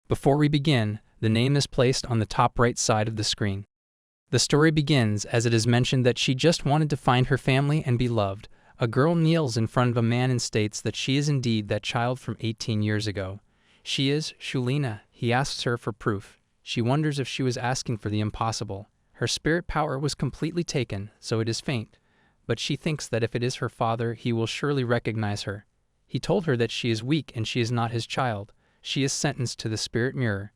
Before we begin, the name is placed on the top right side of the screen. The story begins as it is mentioned that she just wanted to find her family and be loved. A girl kneels in front of a man and states that she is indeed that child from 18 years ago. She is Shulina. He asks her for proof. She wonders if she was asking for the impossible. Her spirit power was completely taken, so it is faint. But she thinks that if it is her father, he will surely recognize her. He told her that she is weak and she is not his child. She is sentenced to the spirit mirror.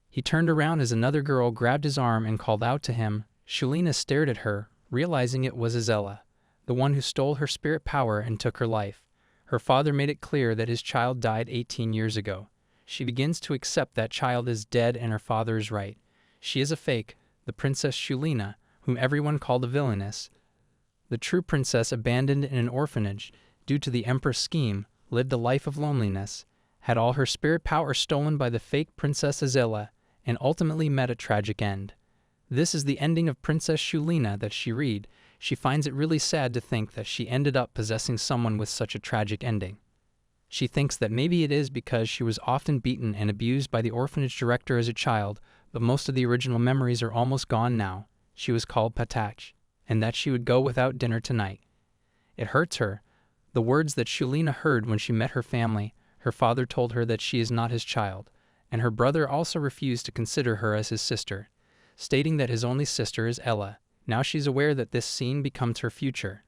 He turned around as another girl grabbed his arm and called out to him. Shulina stared at her, realizing it was Azella, the one who stole her spirit power and took her life. Her father made it clear that his child died 18 years ago. She begins to accept that child is dead and her father is right. She is a fake, the Princess Shulina, whom everyone called a villainess. The true princess, abandoned in an orphanage due to the Empress scheme, lived a life of loneliness, had all her spirit power stolen by the fake Princess Azella, and ultimately met a tragic end. This is the ending of Princess Shulina that she read. She finds it really sad to think that she ended up possessing someone with such a tragic ending. She thinks that maybe it is because she was often beaten and abused by the orphanage director as a child, but most of the original memories are almost gone now. She was called Patach, and that she would go without dinner tonight. It hurts her. The words that Shulina heard when she met her family, her father told her that she is not his child, and her brother also refused to consider her as his sister, stating that his only sister is Ella. Now she's aware that this scene becomes her future,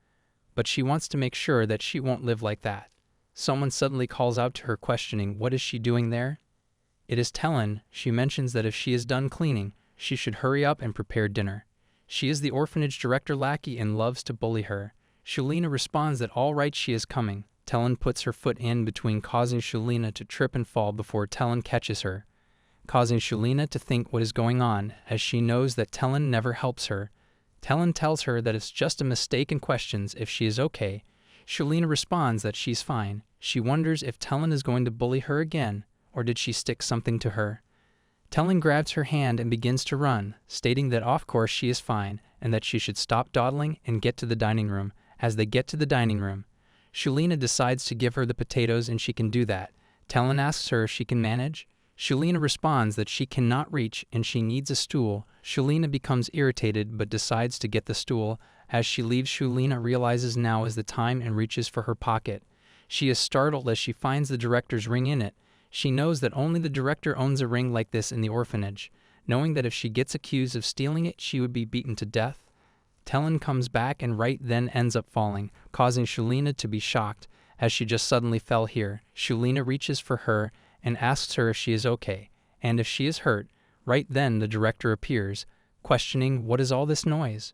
but she wants to make sure that she won't live like that. Someone suddenly calls out to her questioning what is she doing there? It is Talon. She mentions that if she is done cleaning, she should hurry up and prepare dinner. She is the orphanage director lackey and loves to bully her. Shulina responds that all right, she is coming. Talon puts her foot in between, causing Shulina to trip and fall before Talon catches her, causing Shulina to think what is going on, as she knows that Talon never helps her. Talon tells her that it's just a mistake and questions if she is okay. Shulina responds that she's fine. She wonders if Talon is going to bully her again, or did she stick something to her? Talon grabs her hand and begins to run, stating that of course she is fine, and that she should stop dawdling and get to the dining room. As they get to the dining room, Shulina decides to give her the potatoes and she can do that. Talon asks her if she can manage. Shulina responds that she cannot reach and she needs a stool. Shulina becomes irritated but decides to get the stool. As she leaves, Shulina realizes now is the time and reaches for her pocket. She is startled as she finds the director's ring in it. She knows that only the director owns a ring like this in the orphanage, knowing that if she gets accused of stealing it, she would be beaten to death. Talon comes back and right then ends up falling, causing Shulina to be shocked as she just suddenly fell here. Shulina reaches for her and asks her if she is okay, and if she is hurt. Right then the director appears, questioning what is all this noise.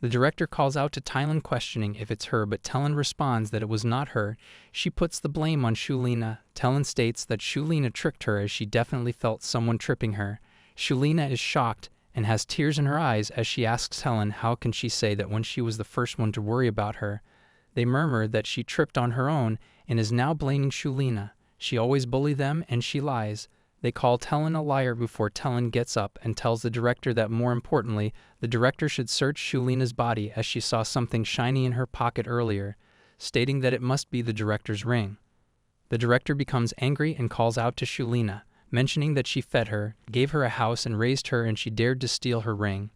The director calls out to Talon questioning if it's her, but Talon responds that it was not her. She puts the blame on Shulina. Talon states that Shulina tricked her as she definitely felt someone tripping her. Shulina is shocked and has tears in her eyes as she asks Talon how can she say that when she was the first one to worry about her. They murmur that she tripped on her own and is now blaming Shulina. She always bullied them and she lies. They call Talon a liar before Talon gets up and tells the director that more importantly, the director should search Shulina's body as she saw something shiny in her pocket earlier, stating that it must be the director's ring. The director becomes angry and calls out to Shulina, mentioning that she fed her, gave her a house and raised her and she dared to steal her ring.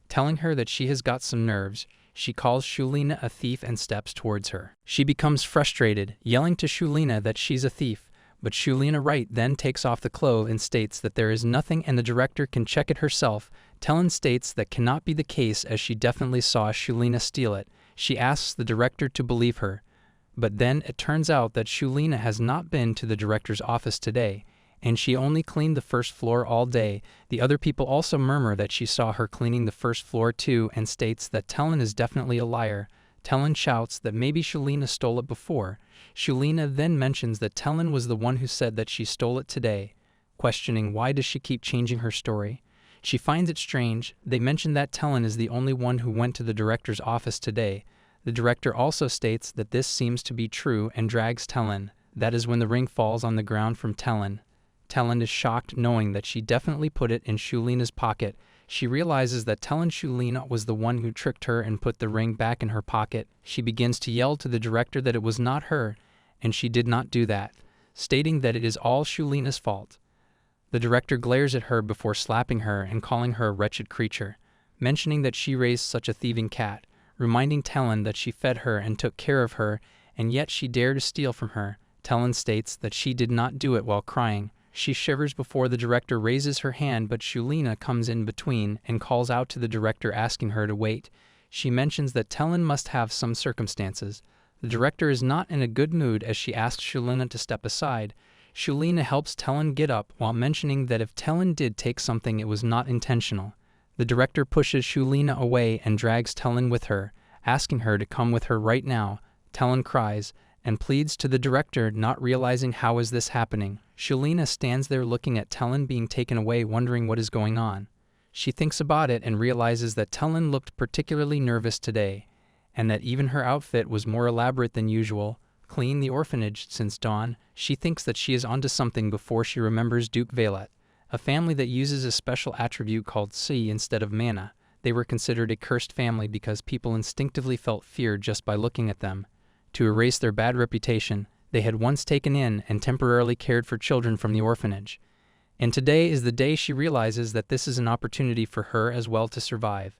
Telling her that she has got some nerves, she calls Shulina a thief and steps towards her. She becomes frustrated, yelling to Shulina that she's a thief, but Shulina right then takes off the clothes and states that there is nothing and the director can check it herself. Talon states that cannot be the case as she definitely saw Shulina steal it. She asks the director to believe her, but then it turns out that Shulina has not been to the director's office today, and she only cleaned the first floor all day. The other people also murmur that she saw her cleaning the first floor too and states that Talon is definitely a liar. Talon shouts that maybe Shulina stole it before. Shulina then mentions that Talon was the one who said that she stole it today, questioning why does she keep changing her story. She finds it strange. They mention that Talon is the only one who went to the director's office today. The director also states that this seems to be true and drags Talon. That is when the ring falls on the ground from Talon. Talon is shocked knowing that she definitely put it in Shulina's pocket. She realizes that Talon Shulina was the one who tricked her and put the ring back in her pocket. She begins to yell to the director that it was not her, and she did not do that, stating that it is all Shulina's fault. The director glares at her before slapping her and calling her a wretched creature, mentioning that she raised such a thieving cat, reminding Talon that she fed her and took care of her, and yet she dared to steal from her. Talon states that she did not do it while crying. She shivers before the director raises her hand, but Shulina comes in between and calls out to the director asking her to wait. She mentions that Talon must have some circumstances. The director is not in a good mood as she asks Shulina to step aside. Shulina helps Talon get up while mentioning that if Talon did take something, it was not intentional. The director pushes Shulina away and drags Talon with her, asking her to come with her right now. Talon cries and pleads to the director, not realizing how is this happening. Shulina stands there looking at Talon being taken away, wondering what is going on. She thinks about it and realizes that Talon looked particularly nervous today, and that even her outfit was more elaborate than usual. Clean the orphanage since dawn. She thinks that she is onto something before she remembers Duke Velat, a family that uses a special attribute called Sea instead of mana. They were considered a cursed family because people instinctively felt fear just by looking at them. To erase their bad reputation, they had once taken in and temporarily cared for children from the orphanage. And today is the day she realizes that this is an opportunity for her as well to survive.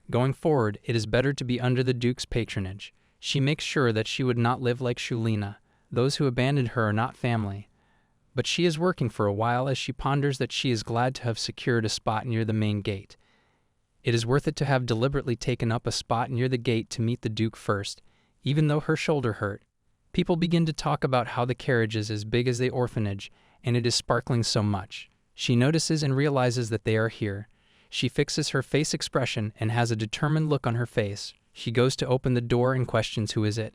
Going forward, it is better to be under the Duke's patronage. She makes sure that she would not live like Shulina. Those who abandoned her are not family. But she is working for a while as she ponders that she is glad to have secured a spot near the main gate. It is worth it to have deliberately taken up a spot near the gate to meet the Duke first, even though her shoulder hurt. People begin to talk about how the carriage is as big as the orphanage, and it is sparkling so much. She notices and realizes that they are here. She fixes her face expression and has a determined look on her face. She goes to open the door and questions who is it.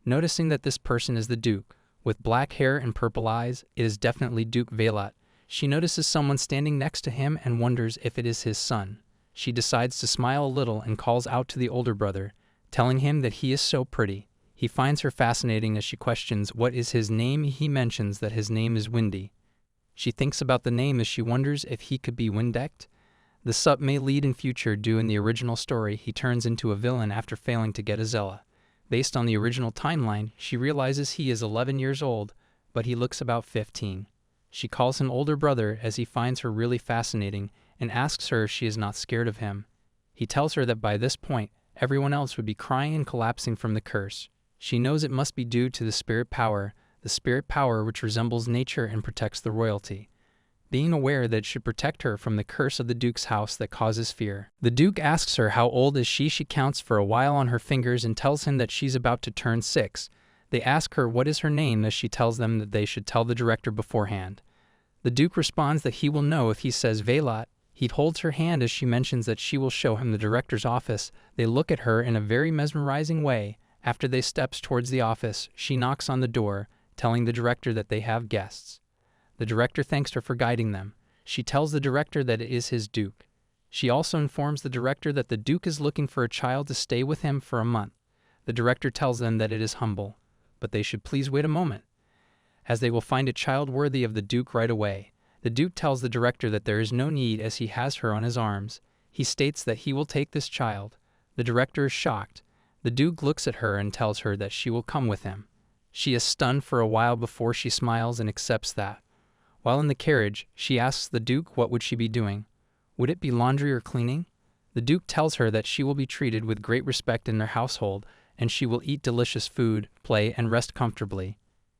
Noticing that this person is the Duke, with black hair and purple eyes, it is definitely Duke Velat. She notices someone standing next to him and wonders if it is his son. She decides to smile a little and calls out to the older brother, telling him that he is so pretty. He finds her fascinating as she questions what is his name. He mentions that his name is Windy. She thinks about the name as she wonders if he could be Windecked. The sup may lead in future due in the original story he turns into a villain after failing to get Azella. Based on the original timeline, she realizes he is 11 years old, but he looks about 15. She calls him older brother as he finds her really fascinating and asks her if she is not scared of him. He tells her that by this point, everyone else would be crying and collapsing from the curse. She knows it must be due to the spirit power which resembles nature and protects the royalty. Being aware that it should protect her from the curse of the Duke's house that causes fear. The Duke asks her how old is she. She counts for a while on her fingers and tells him that she's about to turn 6. They ask her what is her name as she tells them that they should tell the director beforehand. The Duke responds that he will know if he says Velat. He holds her hand as she mentions that she will show him the director's office. They look at her in a very mesmerizing way. After they steps towards the office, she knocks on the door, telling the director that they have guests. The director thanks her for guiding them. She tells the director that it is his Duke. She also informs the director that the Duke is looking for a child to stay with him for a month. The director tells them that it is humble, but they should please wait a moment, as they will find a child worthy of the Duke right away. The Duke tells the director that there is no need as he has her on his arms. He states that he will take this child. The director is shocked. The Duke looks at her and tells her that she will come with him. She is stunned for a while before she smiles and accepts that. While in the carriage, she asks the Duke what would she be doing. Would it be laundry or cleaning? The Duke tells her that she will be treated with great respect in their household, and she will eat delicious food, play, and rest comfortably.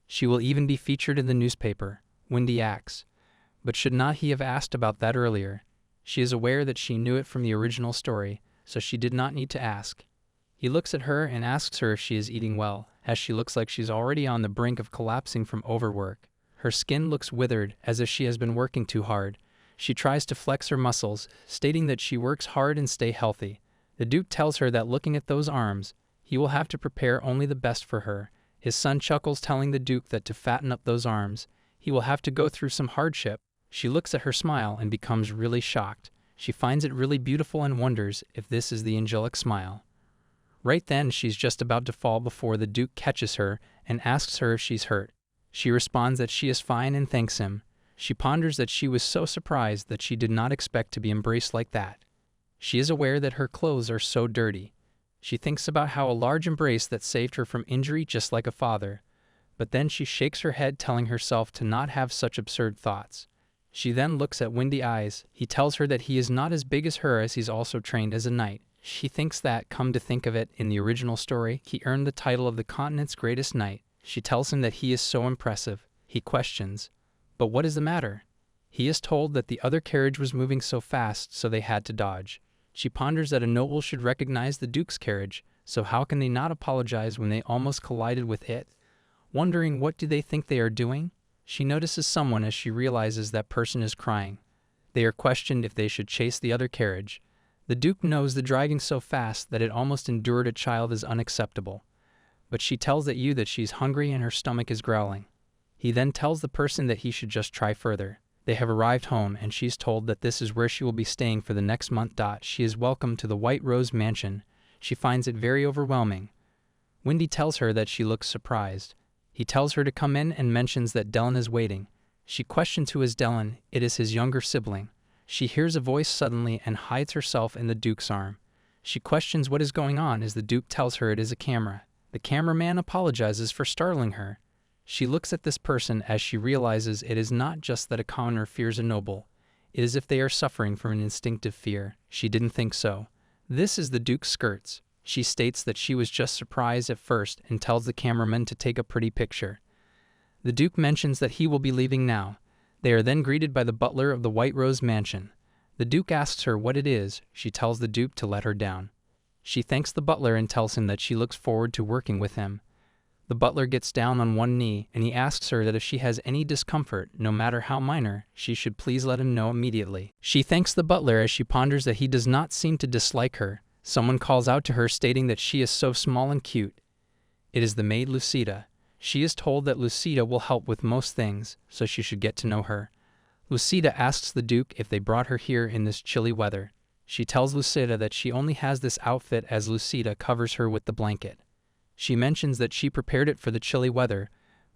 She will even be featured in the newspaper. Windy acts. But should not he have asked about that earlier? She is aware that she knew it from the original story, so she did not need to ask. He looks at her and asks her if she is eating well, as she looks like she's already on the brink of collapsing from overwork. Her skin looks withered, as if she has been working too hard. She tries to flex her muscles, stating that she works hard and stay healthy. The Duke tells her that looking at those arms, he will have to prepare only the best for her. His son chuckles, telling the Duke that to fatten up those arms, he will have to go through some hardship. She looks at her smile and becomes really shocked. She finds it really beautiful and wonders if this is the angelic smile. Right then, she's just about to fall before the Duke catches her and asks her if she's hurt. She responds that she is fine and thanks him. She ponders that she was so surprised that she did not expect to be embraced like that. She is aware that her clothes are so dirty. She thinks about how a large embrace that saved her from injury just like a father. But then she shakes her head, telling herself to not have such absurd thoughts. She then looks at Windy Eyes. He tells her that he is not as big as her, as he's also trained as a knight. She thinks that, come to think of it, in the original story, he earned the title of the continent's greatest knight. She tells him that he is so impressive. He questions, but what is the matter? He is told that the other carriage was moving so fast, so they had to dodge. She ponders that a noble should recognize the Duke's carriage, so how can they not apologize when they almost collided with it? Wondering what do they think they are doing? She notices someone as she realizes that person is crying. They are questioned if they should chase the other carriage. The Duke knows the driving so fast that it almost endured a child is unacceptable. But she tells that she's hungry and her stomach is growling. He then tells the person that he should just try further. They have arrived home, and she's told that this is where she will be staying for the next month. She is welcomed to the White Rose Mansion. She finds it very overwhelming. Windy tells her that she looks surprised. He tells her to come in and mentions that Dylan is waiting. She questions who is Dylan. It is his younger sibling. She hears a voice suddenly and hides herself in the Duke's arm. She questions what is going on as the Duke tells her it is a camera. The cameraman apologizes for startling her. She looks at this person as she realizes it is not just that a commoner fears a noble. It is if they are suffering from an instinctive fear. She didn't think so. This is the Duke's skirts. She states that she was just surprised at first and tells the cameraman to take a pretty picture. The Duke mentions that he will be leaving now. They are then greeted by the butler of the White Rose Mansion. The Duke asks her what it is. She tells the Duke to let her down. She thanks the butler and tells him that she looks forward to working with him. The butler gets down on one knee, and he asks her that if she has any discomfort, no matter how minor, she should please let him know immediately. She thanks the butler as she ponders that he does not seem to dislike her. Someone calls out to her stating that she is so small and cute. It is the maid Lucida. She is told that Lucida will help with most things, so she should get to know her. Lucida asks the Duke if they brought her here in this chilly weather. She tells Lucida that she only has this outfit as Lucida covers her with the blanket. She mentions that she prepared it for the chilly weather,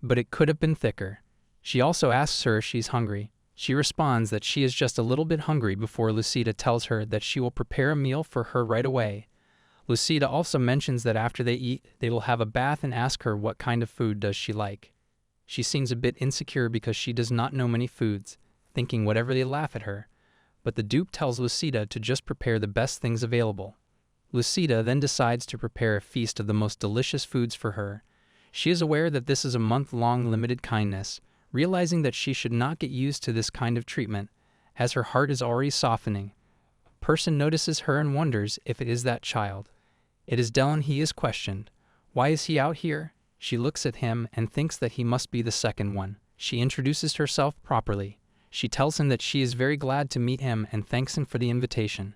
but it could have been thicker. She also asks her if she's hungry. She responds that she is just a little bit hungry before Lucida tells her that she will prepare a meal for her right away. Lucida also mentions that after they eat, they will have a bath and ask her what kind of food does she like. She seems a bit insecure because she does not know many foods, thinking whatever they laugh at her. But the Duke tells Lucida to just prepare the best things available. Lucida then decides to prepare a feast of the most delicious foods for her. She is aware that this is a month-long limited kindness, realizing that she should not get used to this kind of treatment, as her heart is already softening. A person notices her and wonders if it is that child. It is Dylan. He is questioned. Why is he out here? She looks at him and thinks that he must be the second one. She introduces herself properly. She tells him that she is very glad to meet him and thanks him for the invitation.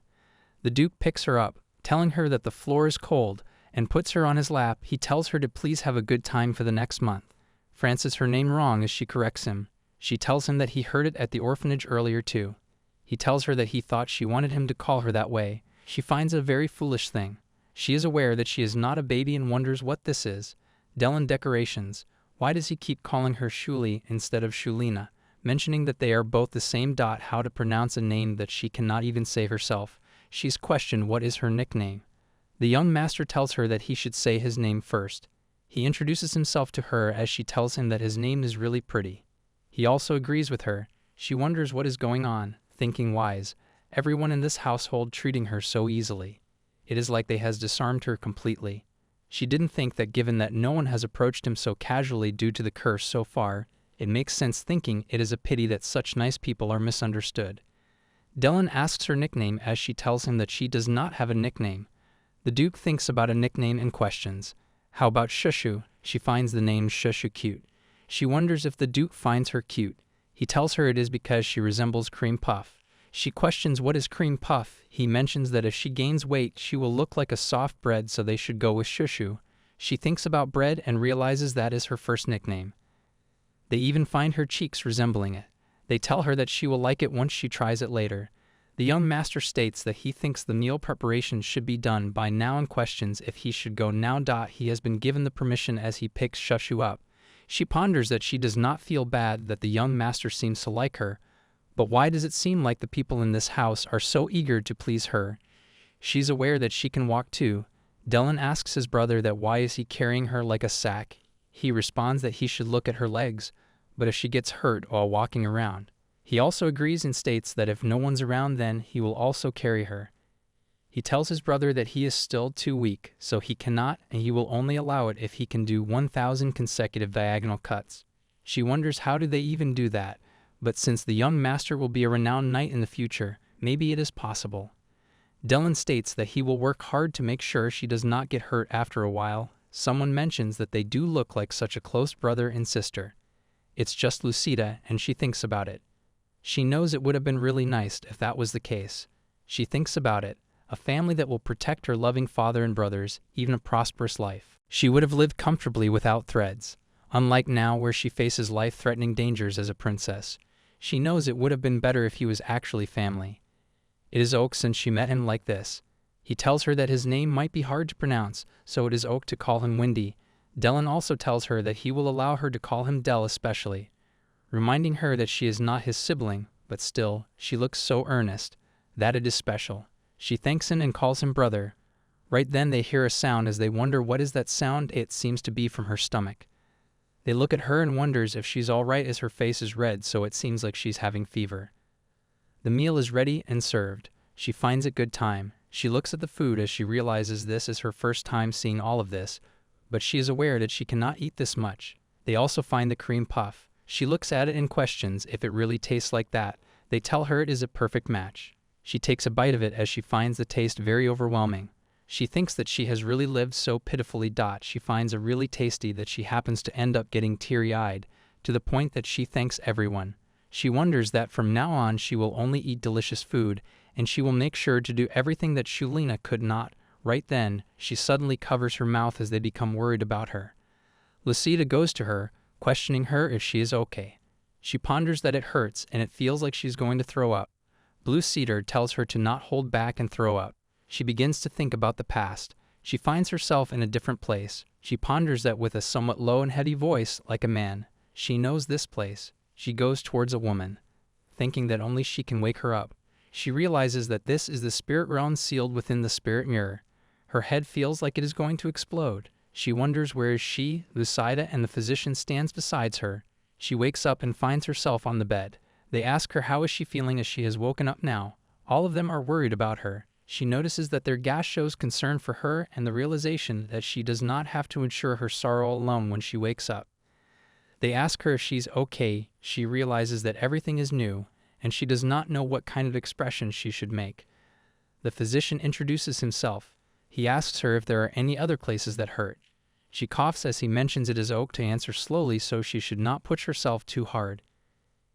The Duke picks her up, telling her that the floor is cold, and puts her on his lap. He tells her to please have a good time for the next month. Frances her name wrong as she corrects him. She tells him that he heard it at the orphanage earlier too. He tells her that he thought she wanted him to call her that way. She finds it a very foolish thing. She is aware that she is not a baby and wonders what this is. Dylan decorations. Why does he keep calling her Shuli instead of Shulina? Mentioning that they are both the same. How to pronounce a name that she cannot even say herself. She's questioned what is her nickname. The young master tells her that he should say his name first. He introduces himself to her as she tells him that his name is really pretty. He also agrees with her. She wonders what is going on, thinking wise. Everyone in this household treating her so easily. It is like they has disarmed her completely. She didn't think that given that no one has approached him so casually due to the curse so far, it makes sense, thinking it is a pity that such nice people are misunderstood. Dylan asks her nickname as she tells him that she does not have a nickname. The Duke thinks about a nickname and questions. How about Shushu? She finds the name Shushu cute. She wonders if the Duke finds her cute. He tells her it is because she resembles Cream Puff. She questions what is Cream Puff. He mentions that if she gains weight, she will look like a soft bread, so they should go with Shushu. She thinks about bread and realizes that is her first nickname. They even find her cheeks resembling it. They tell her that she will like it once she tries it later. The young master states that he thinks the meal preparation should be done by now and questions if he should go now. He has been given the permission as he picks Shushu up. She ponders that she does not feel bad that the young master seems to like her, but why does it seem like the people in this house are so eager to please her? She's aware that she can walk too. Dylan asks his brother that why is he carrying her like a sack. He responds that he should look at her legs, but if she gets hurt while walking around. He also agrees and states that if no one's around then he will also carry her. He tells his brother that he is still too weak, so he cannot, and he will only allow it if he can do 1,000 consecutive diagonal cuts. She wonders how do they even do that, but since the young master will be a renowned knight in the future, maybe it is possible. Dylan states that he will work hard to make sure she does not get hurt after a while. Someone mentions that they do look like such a close brother and sister. It's just Lucida, and she thinks about it. She knows it would have been really nice if that was the case. She thinks about it. A family that will protect her loving father and brothers, even a prosperous life. She would have lived comfortably without threats, unlike now where she faces life-threatening dangers as a princess. She knows it would have been better if he was actually family. It is Oak since she met him like this. He tells her that his name might be hard to pronounce, so it is Oak to call him Windy. Dylan also tells her that he will allow her to call him Del especially, reminding her that she is not his sibling, but still, she looks so earnest, that it is special. She thanks him and calls him brother. Right then they hear a sound as they wonder what is that sound. It seems to be from her stomach. They look at her and wonders if she's all right as her face is red, so it seems like she's having fever. The meal is ready and served. She finds it good time. She looks at the food as she realizes this is her first time seeing all of this, but she is aware that she cannot eat this much. They also find the cream puff. She looks at it and questions if it really tastes like that. They tell her it is a perfect match. She takes a bite of it as she finds the taste very overwhelming. She thinks that she has really lived so pitifully. She finds it really tasty that she happens to end up getting teary-eyed, to the point that she thanks everyone. She wonders that from now on she will only eat delicious food, and she will make sure to do everything that Shulina could not. Right then, she suddenly covers her mouth as they become worried about her. Lucida goes to her, questioning her if she is okay. She ponders that it hurts and it feels like she's going to throw up. Blue Cedar tells her to not hold back and throw up. She begins to think about the past. She finds herself in a different place. She ponders that with a somewhat low and heady voice, like a man. She knows this place. She goes towards a woman, thinking that only she can wake her up. She realizes that this is the spirit realm sealed within the spirit mirror. Her head feels like it is going to explode. She wonders where is she, Lucida, and the physician stands beside her. She wakes up and finds herself on the bed. They ask her how is she feeling as she has woken up now. All of them are worried about her. She notices that their gas shows concern for her and the realization that she does not have to endure her sorrow alone when she wakes up. They ask her if she's okay. She realizes that everything is new, and she does not know what kind of expression she should make. The physician introduces himself. He asks her if there are any other places that hurt. She coughs as he mentions it is Oak to answer slowly so she should not push herself too hard.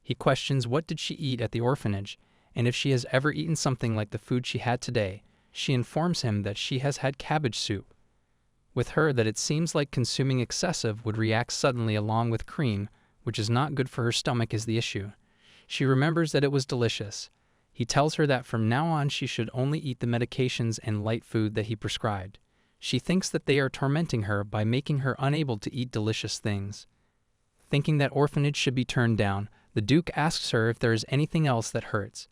He questions what did she eat at the orphanage, and if she has ever eaten something like the food she had today. She informs him that she has had cabbage soup. With her that it seems like consuming excessive would react suddenly along with cream, which is not good for her stomach is the issue. She remembers that it was delicious. He tells her that from now on she should only eat the medications and light food that he prescribed. She thinks that they are tormenting her by making her unable to eat delicious things. Thinking that orphanage should be turned down, the Duke asks her if there is anything else that hurts.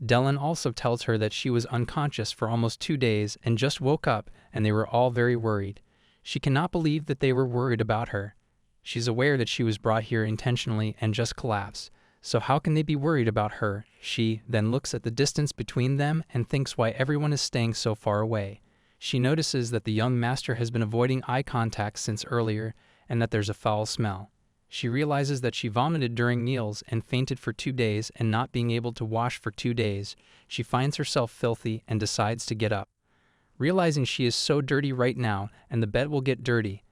Dylan also tells her that she was unconscious for almost 2 days and just woke up, and they were all very worried. She cannot believe that they were worried about her. She's aware that she was brought here intentionally and just collapsed. So how can they be worried about her? She then looks at the distance between them and thinks why everyone is staying so far away. She notices that the young master has been avoiding eye contact since earlier and that there's a foul smell. She realizes that she vomited during meals and fainted for 2 days, and not being able to wash for 2 days, she finds herself filthy and decides to get up. Realizing she is so dirty right now and the bed will get dirty,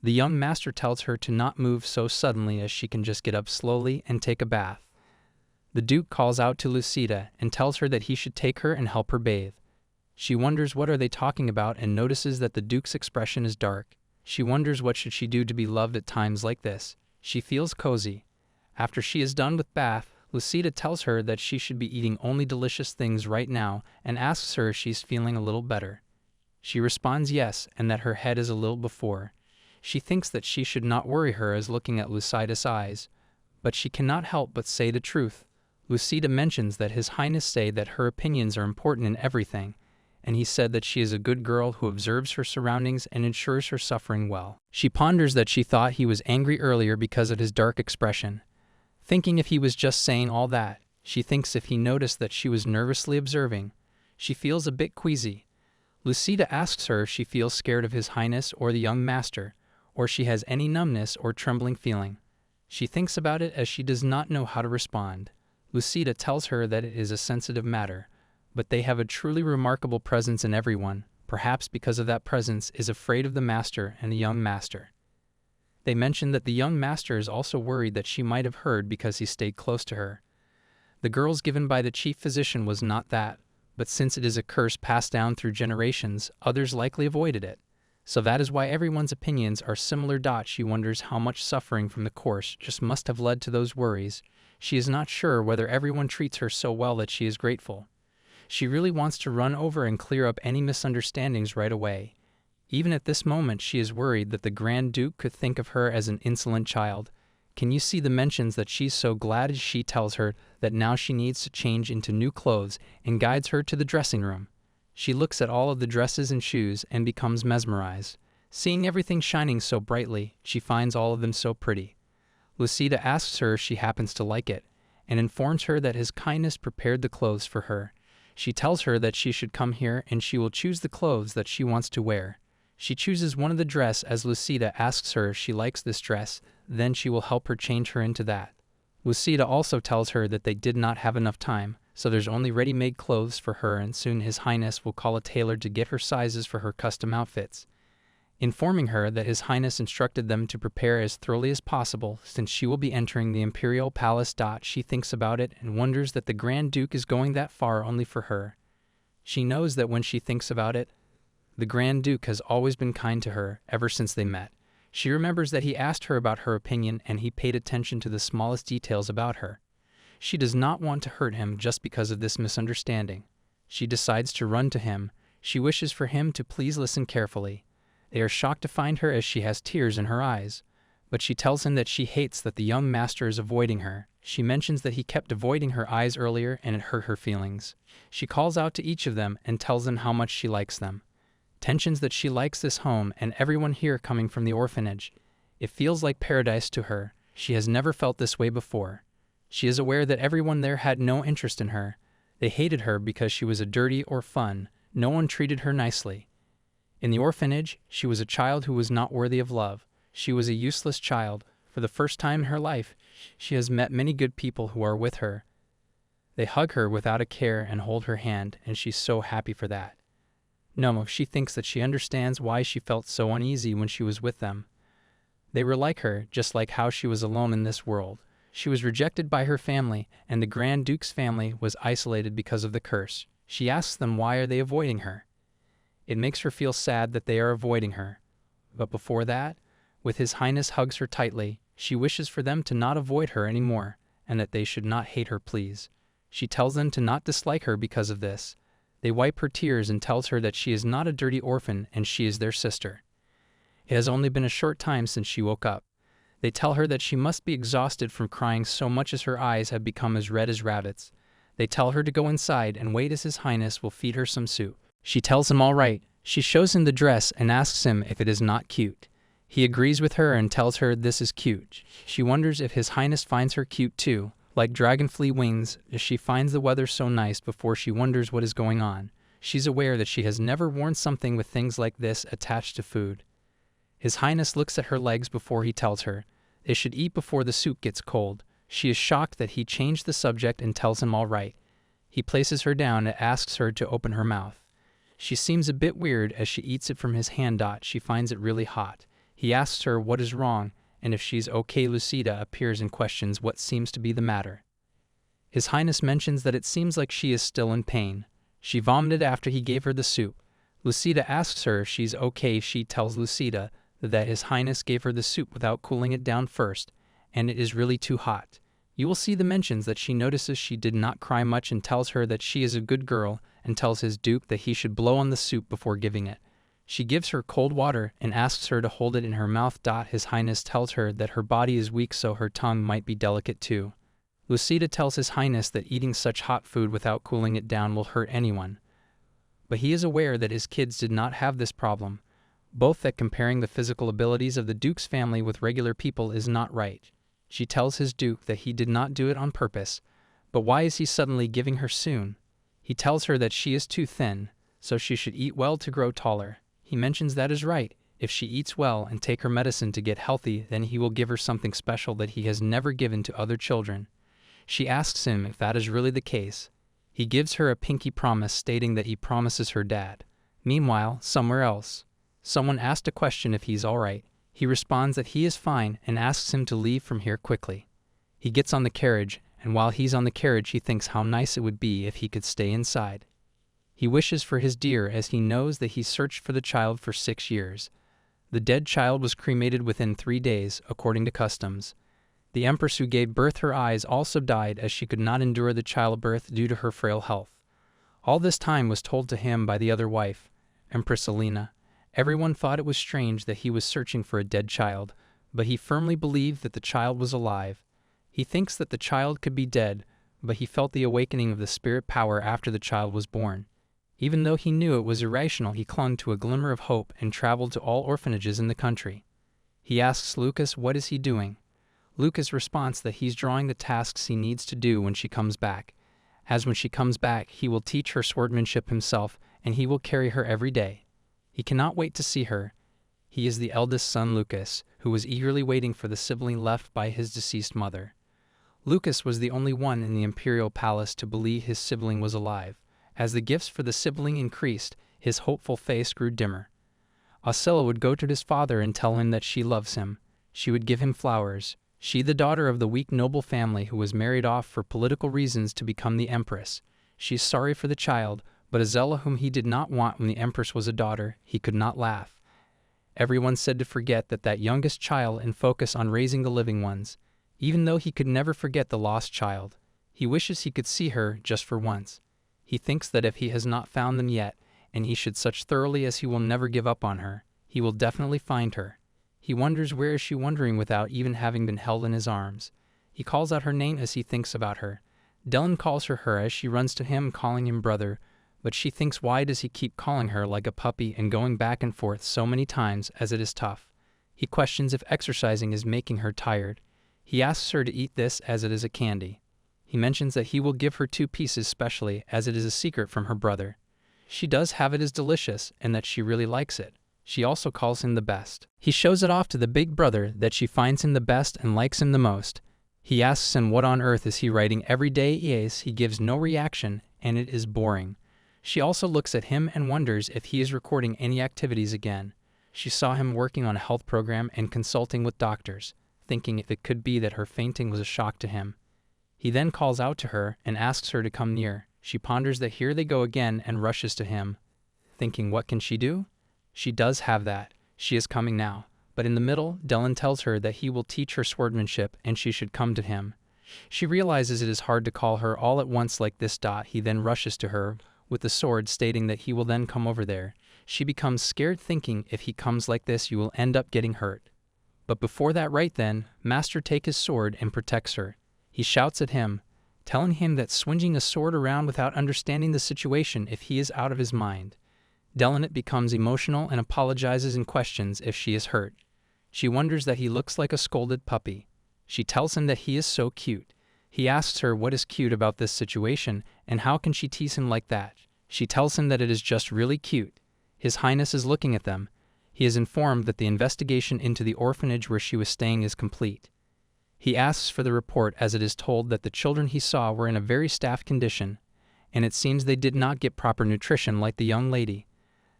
the young master tells her to not move so suddenly as she can just get up slowly and take a bath. The Duke calls out to Lucida and tells her that he should take her and help her bathe. She wonders what are they talking about and notices that the Duke's expression is dark. She wonders what should she do to be loved at times like this. She feels cozy. After she is done with bath, Lucida tells her that she should be eating only delicious things right now and asks her if she's feeling a little better. She responds yes, and that her head is a little before. She thinks that she should not worry her as looking at Lucida's eyes, but she cannot help but say the truth. Lucida mentions that His Highness say that her opinions are important in everything, and he said that she is a good girl who observes her surroundings and ensures her suffering well. She ponders that she thought he was angry earlier because of his dark expression. Thinking if he was just saying all that, she thinks if he noticed that she was nervously observing. She feels a bit queasy. Lucida asks her if she feels scared of His Highness or the young master, or she has any numbness or trembling feeling. She thinks about it as she does not know how to respond. Lucida tells her that it is a sensitive matter, but they have a truly remarkable presence in everyone, perhaps because of that presence is afraid of the master and the young master. They mention that the young master is also worried that she might have heard because he stayed close to her. The girls given by the chief physician was not that, but since it is a curse passed down through generations, others likely avoided it. So that is why everyone's opinions are similar. She wonders how much suffering from the course just must have led to those worries. She is not sure whether everyone treats her so well that she is grateful. She really wants to run over and clear up any misunderstandings right away. Even at this moment she is worried that the Grand Duke could think of her as an insolent child. Can you see the mentions that she's so glad as she tells her that now she needs to change into new clothes and guides her to the dressing room? She looks at all of the dresses and shoes and becomes mesmerized. Seeing everything shining so brightly, she finds all of them so pretty. Lucida asks her if she happens to like it, and informs her that His Kindness prepared the clothes for her. She tells her that she should come here and she will choose the clothes that she wants to wear. She chooses one of the dress as Lucida asks her if she likes this dress, then she will help her change her into that. Lucida also tells her that they did not have enough time, so there's only ready-made clothes for her and soon His Highness will call a tailor to get her sizes for her custom outfits. Informing her that His Highness instructed them to prepare as thoroughly as possible since she will be entering the Imperial Palace. She thinks about it and wonders that the Grand Duke is going that far only for her. She knows that when she thinks about it, the Grand Duke has always been kind to her ever since they met. She remembers that he asked her about her opinion and he paid attention to the smallest details about her. She does not want to hurt him just because of this misunderstanding. She decides to run to him. She wishes for him to please listen carefully. They are shocked to find her as she has tears in her eyes. But she tells him that she hates that the young master is avoiding her. She mentions that he kept avoiding her eyes earlier and it hurt her feelings. She calls out to each of them and tells them how much she likes them. Tensions that she likes this home and everyone here coming from the orphanage. It feels like paradise to her. She has never felt this way before. She is aware that everyone there had no interest in her. They hated her because she was a dirty or fun. No one treated her nicely. In the orphanage, she was a child who was not worthy of love. She was a useless child. For the first time in her life, she has met many good people who are with her. They hug her without a care and hold her hand, and she's so happy for that. No, she thinks that she understands why she felt so uneasy when she was with them. They were like her, just like how she was alone in this world. She was rejected by her family, and the Grand Duke's family was isolated because of the curse. She asks them why are they avoiding her. It makes her feel sad that they are avoiding her. But before that, with His Highness hugs her tightly, she wishes for them to not avoid her anymore, and that they should not hate her please. She tells them to not dislike her because of this. They wipe her tears and tells her that she is not a dirty orphan and she is their sister. It has only been a short time since she woke up. They tell her that she must be exhausted from crying so much as her eyes have become as red as rabbits. They tell her to go inside and wait as His Highness will feed her some soup. She tells him all right. She shows him the dress and asks him if it is not cute. He agrees with her and tells her this is cute. She wonders if His Highness finds her cute too. Like dragonfly wings, she finds the weather so nice before she wonders what is going on. She's aware that she has never worn something with things like this attached to food. His Highness looks at her legs before he tells her they should eat before the soup gets cold. She is shocked that he changed the subject and tells him all right. He places her down and asks her to open her mouth. She seems a bit weird as she eats it from his hand. She finds it really hot. He asks her what is wrong, and if she's okay. Lucida appears and questions what seems to be the matter. His Highness mentions that it seems like she is still in pain. She vomited after he gave her the soup. Lucida asks her if she's okay. She tells Lucida that His Highness gave her the soup without cooling it down first, and it is really too hot. You will see the mentions that she notices she did not cry much and tells her that she is a good girl and tells his Duke that he should blow on the soup before giving it. She gives her cold water and asks her to hold it in her mouth. His Highness tells her that her body is weak so her tongue might be delicate too. Lucida tells His Highness that eating such hot food without cooling it down will hurt anyone. But he is aware that his kids did not have this problem, both that comparing the physical abilities of the Duke's family with regular people is not right. She tells his Duke that he did not do it on purpose, but why is he suddenly giving her soon? He tells her that she is too thin, so she should eat well to grow taller. He mentions that is right. If she eats well and take her medicine to get healthy, then he will give her something special that he has never given to other children. She asks him if that is really the case. He gives her a pinky promise stating that he promises her dad. Meanwhile, somewhere else, someone asked a question if he's alright. He responds that he is fine and asks him to leave from here quickly. He gets on the carriage, and while he's on the carriage he thinks how nice it would be if he could stay inside. He wishes for his dear as he knows that he searched for the child for 6 years. The dead child was cremated within 3 days, according to customs. The empress who gave birth her eyes also died as she could not endure the childbirth due to her frail health. All this time was told to him by the other wife, Empress Elena. Everyone thought it was strange that he was searching for a dead child, but he firmly believed that the child was alive. He thinks that the child could be dead, but he felt the awakening of the spirit power after the child was born. Even though he knew it was irrational, he clung to a glimmer of hope and traveled to all orphanages in the country. He asks Lucas what is he doing. Lucas responds that he's drawing the tasks he needs to do when she comes back, as when she comes back he will teach her swordsmanship himself and he will carry her every day. He cannot wait to see her. He is the eldest son Lucas, who was eagerly waiting for the sibling left by his deceased mother. Lucas was the only one in the imperial palace to believe his sibling was alive. As the gifts for the sibling increased, his hopeful face grew dimmer. Oscilla would go to his father and tell him that she loves him. She would give him flowers. She, the daughter of the weak noble family who was married off for political reasons to become the empress. She is sorry for the child, but Oscilla, whom he did not want when the empress was a daughter, he could not laugh. Everyone said to forget that youngest child and focus on raising the living ones. Even though he could never forget the lost child, he wishes he could see her just for once. He thinks that if he has not found them yet, and he should such thoroughly as he will never give up on her, he will definitely find her. He wonders where is she wandering without even having been held in his arms. He calls out her name as he thinks about her. Dylan calls her as she runs to him, calling him brother, but she thinks why does he keep calling her like a puppy and going back and forth so many times as it is tough. He questions if exercising is making her tired. He asks her to eat this as it is a candy. He mentions that he will give her 2 pieces specially as it is a secret from her brother. She does have it as delicious and that she really likes it. She also calls him the best. He shows it off to the big brother that she finds him the best and likes him the most. He asks him what on earth is he writing every day. Yes, he gives no reaction and it is boring. She also looks at him and wonders if he is recording any activities again. She saw him working on a health program and consulting with doctors, thinking if it could be that her fainting was a shock to him. He then calls out to her and asks her to come near. She ponders that here they go again and rushes to him, thinking what can she do? She does have that. She is coming now. But in the middle, Dylan tells her that he will teach her swordsmanship and she should come to him. She realizes it is hard to call her all at once like this. He then rushes to her with the sword, stating that he will then come over there. She becomes scared, thinking if he comes like this you will end up getting hurt. But before that, right then, Master takes his sword and protects her. He shouts at him, telling him that swinging a sword around without understanding the situation if he is out of his mind. Dylan becomes emotional and apologizes and questions if she is hurt. She wonders that he looks like a scolded puppy. She tells him that he is so cute. He asks her what is cute about this situation and how can she tease him like that. She tells him that it is just really cute. His Highness is looking at them. He is informed that the investigation into the orphanage where she was staying is complete. He asks for the report as it is told that the children he saw were in a very staffed condition, and it seems they did not get proper nutrition like the young lady.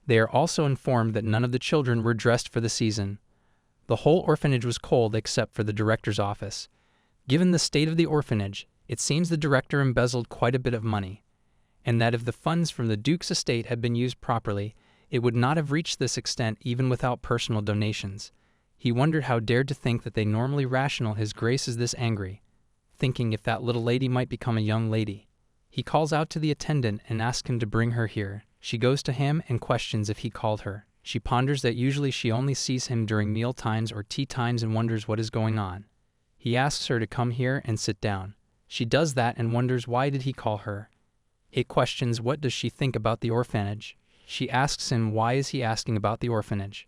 They are also informed that none of the children were dressed for the season. The whole orphanage was cold except for the director's office. Given the state of the orphanage, it seems the director embezzled quite a bit of money, and that if the funds from the Duke's estate had been used properly, it would not have reached this extent even without personal donations. He wondered how dared to think that they normally rational his grace is this angry, thinking if that little lady might become a young lady. He calls out to the attendant and asks him to bring her here. She goes to him and questions if he called her. She ponders that usually she only sees him during meal times or tea times and wonders what is going on. He asks her to come here and sit down. She does that and wonders why did he call her. He questions what does she think about the orphanage. She asks him why is he asking about the orphanage.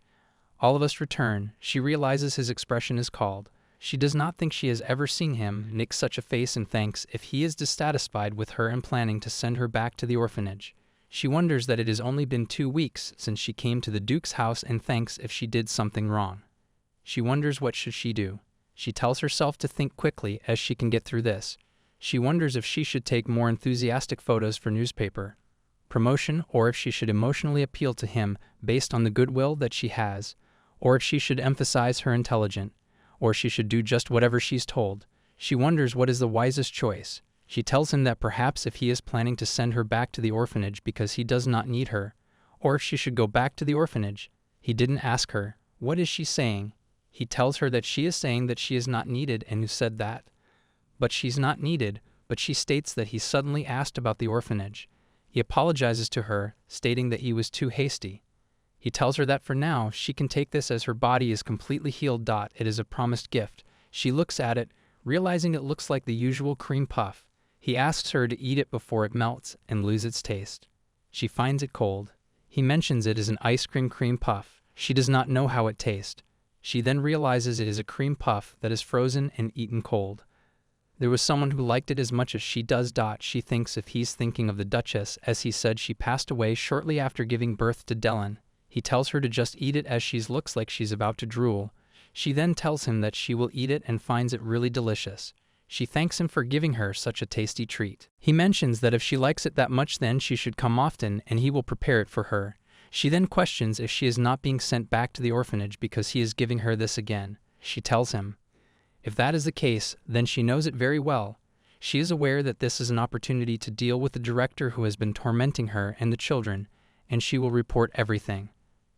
All of us return. She realizes his expression is called. She does not think she has ever seen him make such a face and thanks if he is dissatisfied with her and planning to send her back to the orphanage. She wonders that it has only been 2 weeks since she came to the Duke's house and thanks if she did something wrong. She wonders what should she do. She tells herself to think quickly as she can get through this. She wonders if she should take more enthusiastic photos for newspaper promotion, or if she should emotionally appeal to him based on the goodwill that she has, or if she should emphasize her intelligence, or she should do just whatever she's told. She wonders what is the wisest choice. She tells him that perhaps if he is planning to send her back to the orphanage because he does not need her, or if she should go back to the orphanage. He didn't ask her, what is she saying? He tells her that she is saying that she is not needed and who said that. But she's not needed, but she states that he suddenly asked about the orphanage. He apologizes to her, stating that he was too hasty. He tells her that for now, she can take this as her body is completely healed. It is a promised gift. She looks at it, realizing it looks like the usual cream puff. He asks her to eat it before it melts and lose its taste. She finds it cold. He mentions it is an ice cream puff. She does not know how it tastes. She then realizes it is a cream puff that is frozen and eaten cold. There was someone who liked it as much as she does. She thinks if he's thinking of the Duchess, as he said she passed away shortly after giving birth to Dylan. He tells her to just eat it as she looks like she's about to drool. She then tells him that she will eat it and finds it really delicious. She thanks him for giving her such a tasty treat. He mentions that if she likes it that much then she should come often and he will prepare it for her. She then questions if she is not being sent back to the orphanage because he is giving her this again. She tells him, if that is the case, then she knows it very well. She is aware that this is an opportunity to deal with the director who has been tormenting her and the children, and she will report everything.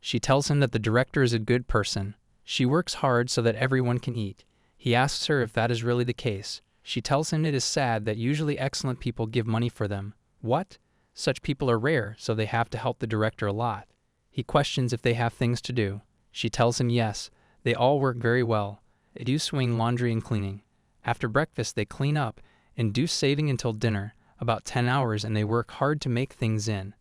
She tells him that the director is a good person. She works hard so that everyone can eat. He asks her if that is really the case. She tells him it is sad that usually excellent people give money for them. What? Such people are rare, so they have to help the director a lot. He questions if they have things to do. She tells him yes, they all work very well. They do swing laundry and cleaning. After breakfast they clean up and do saving until dinner, about 10 hours, and they work hard to make things in.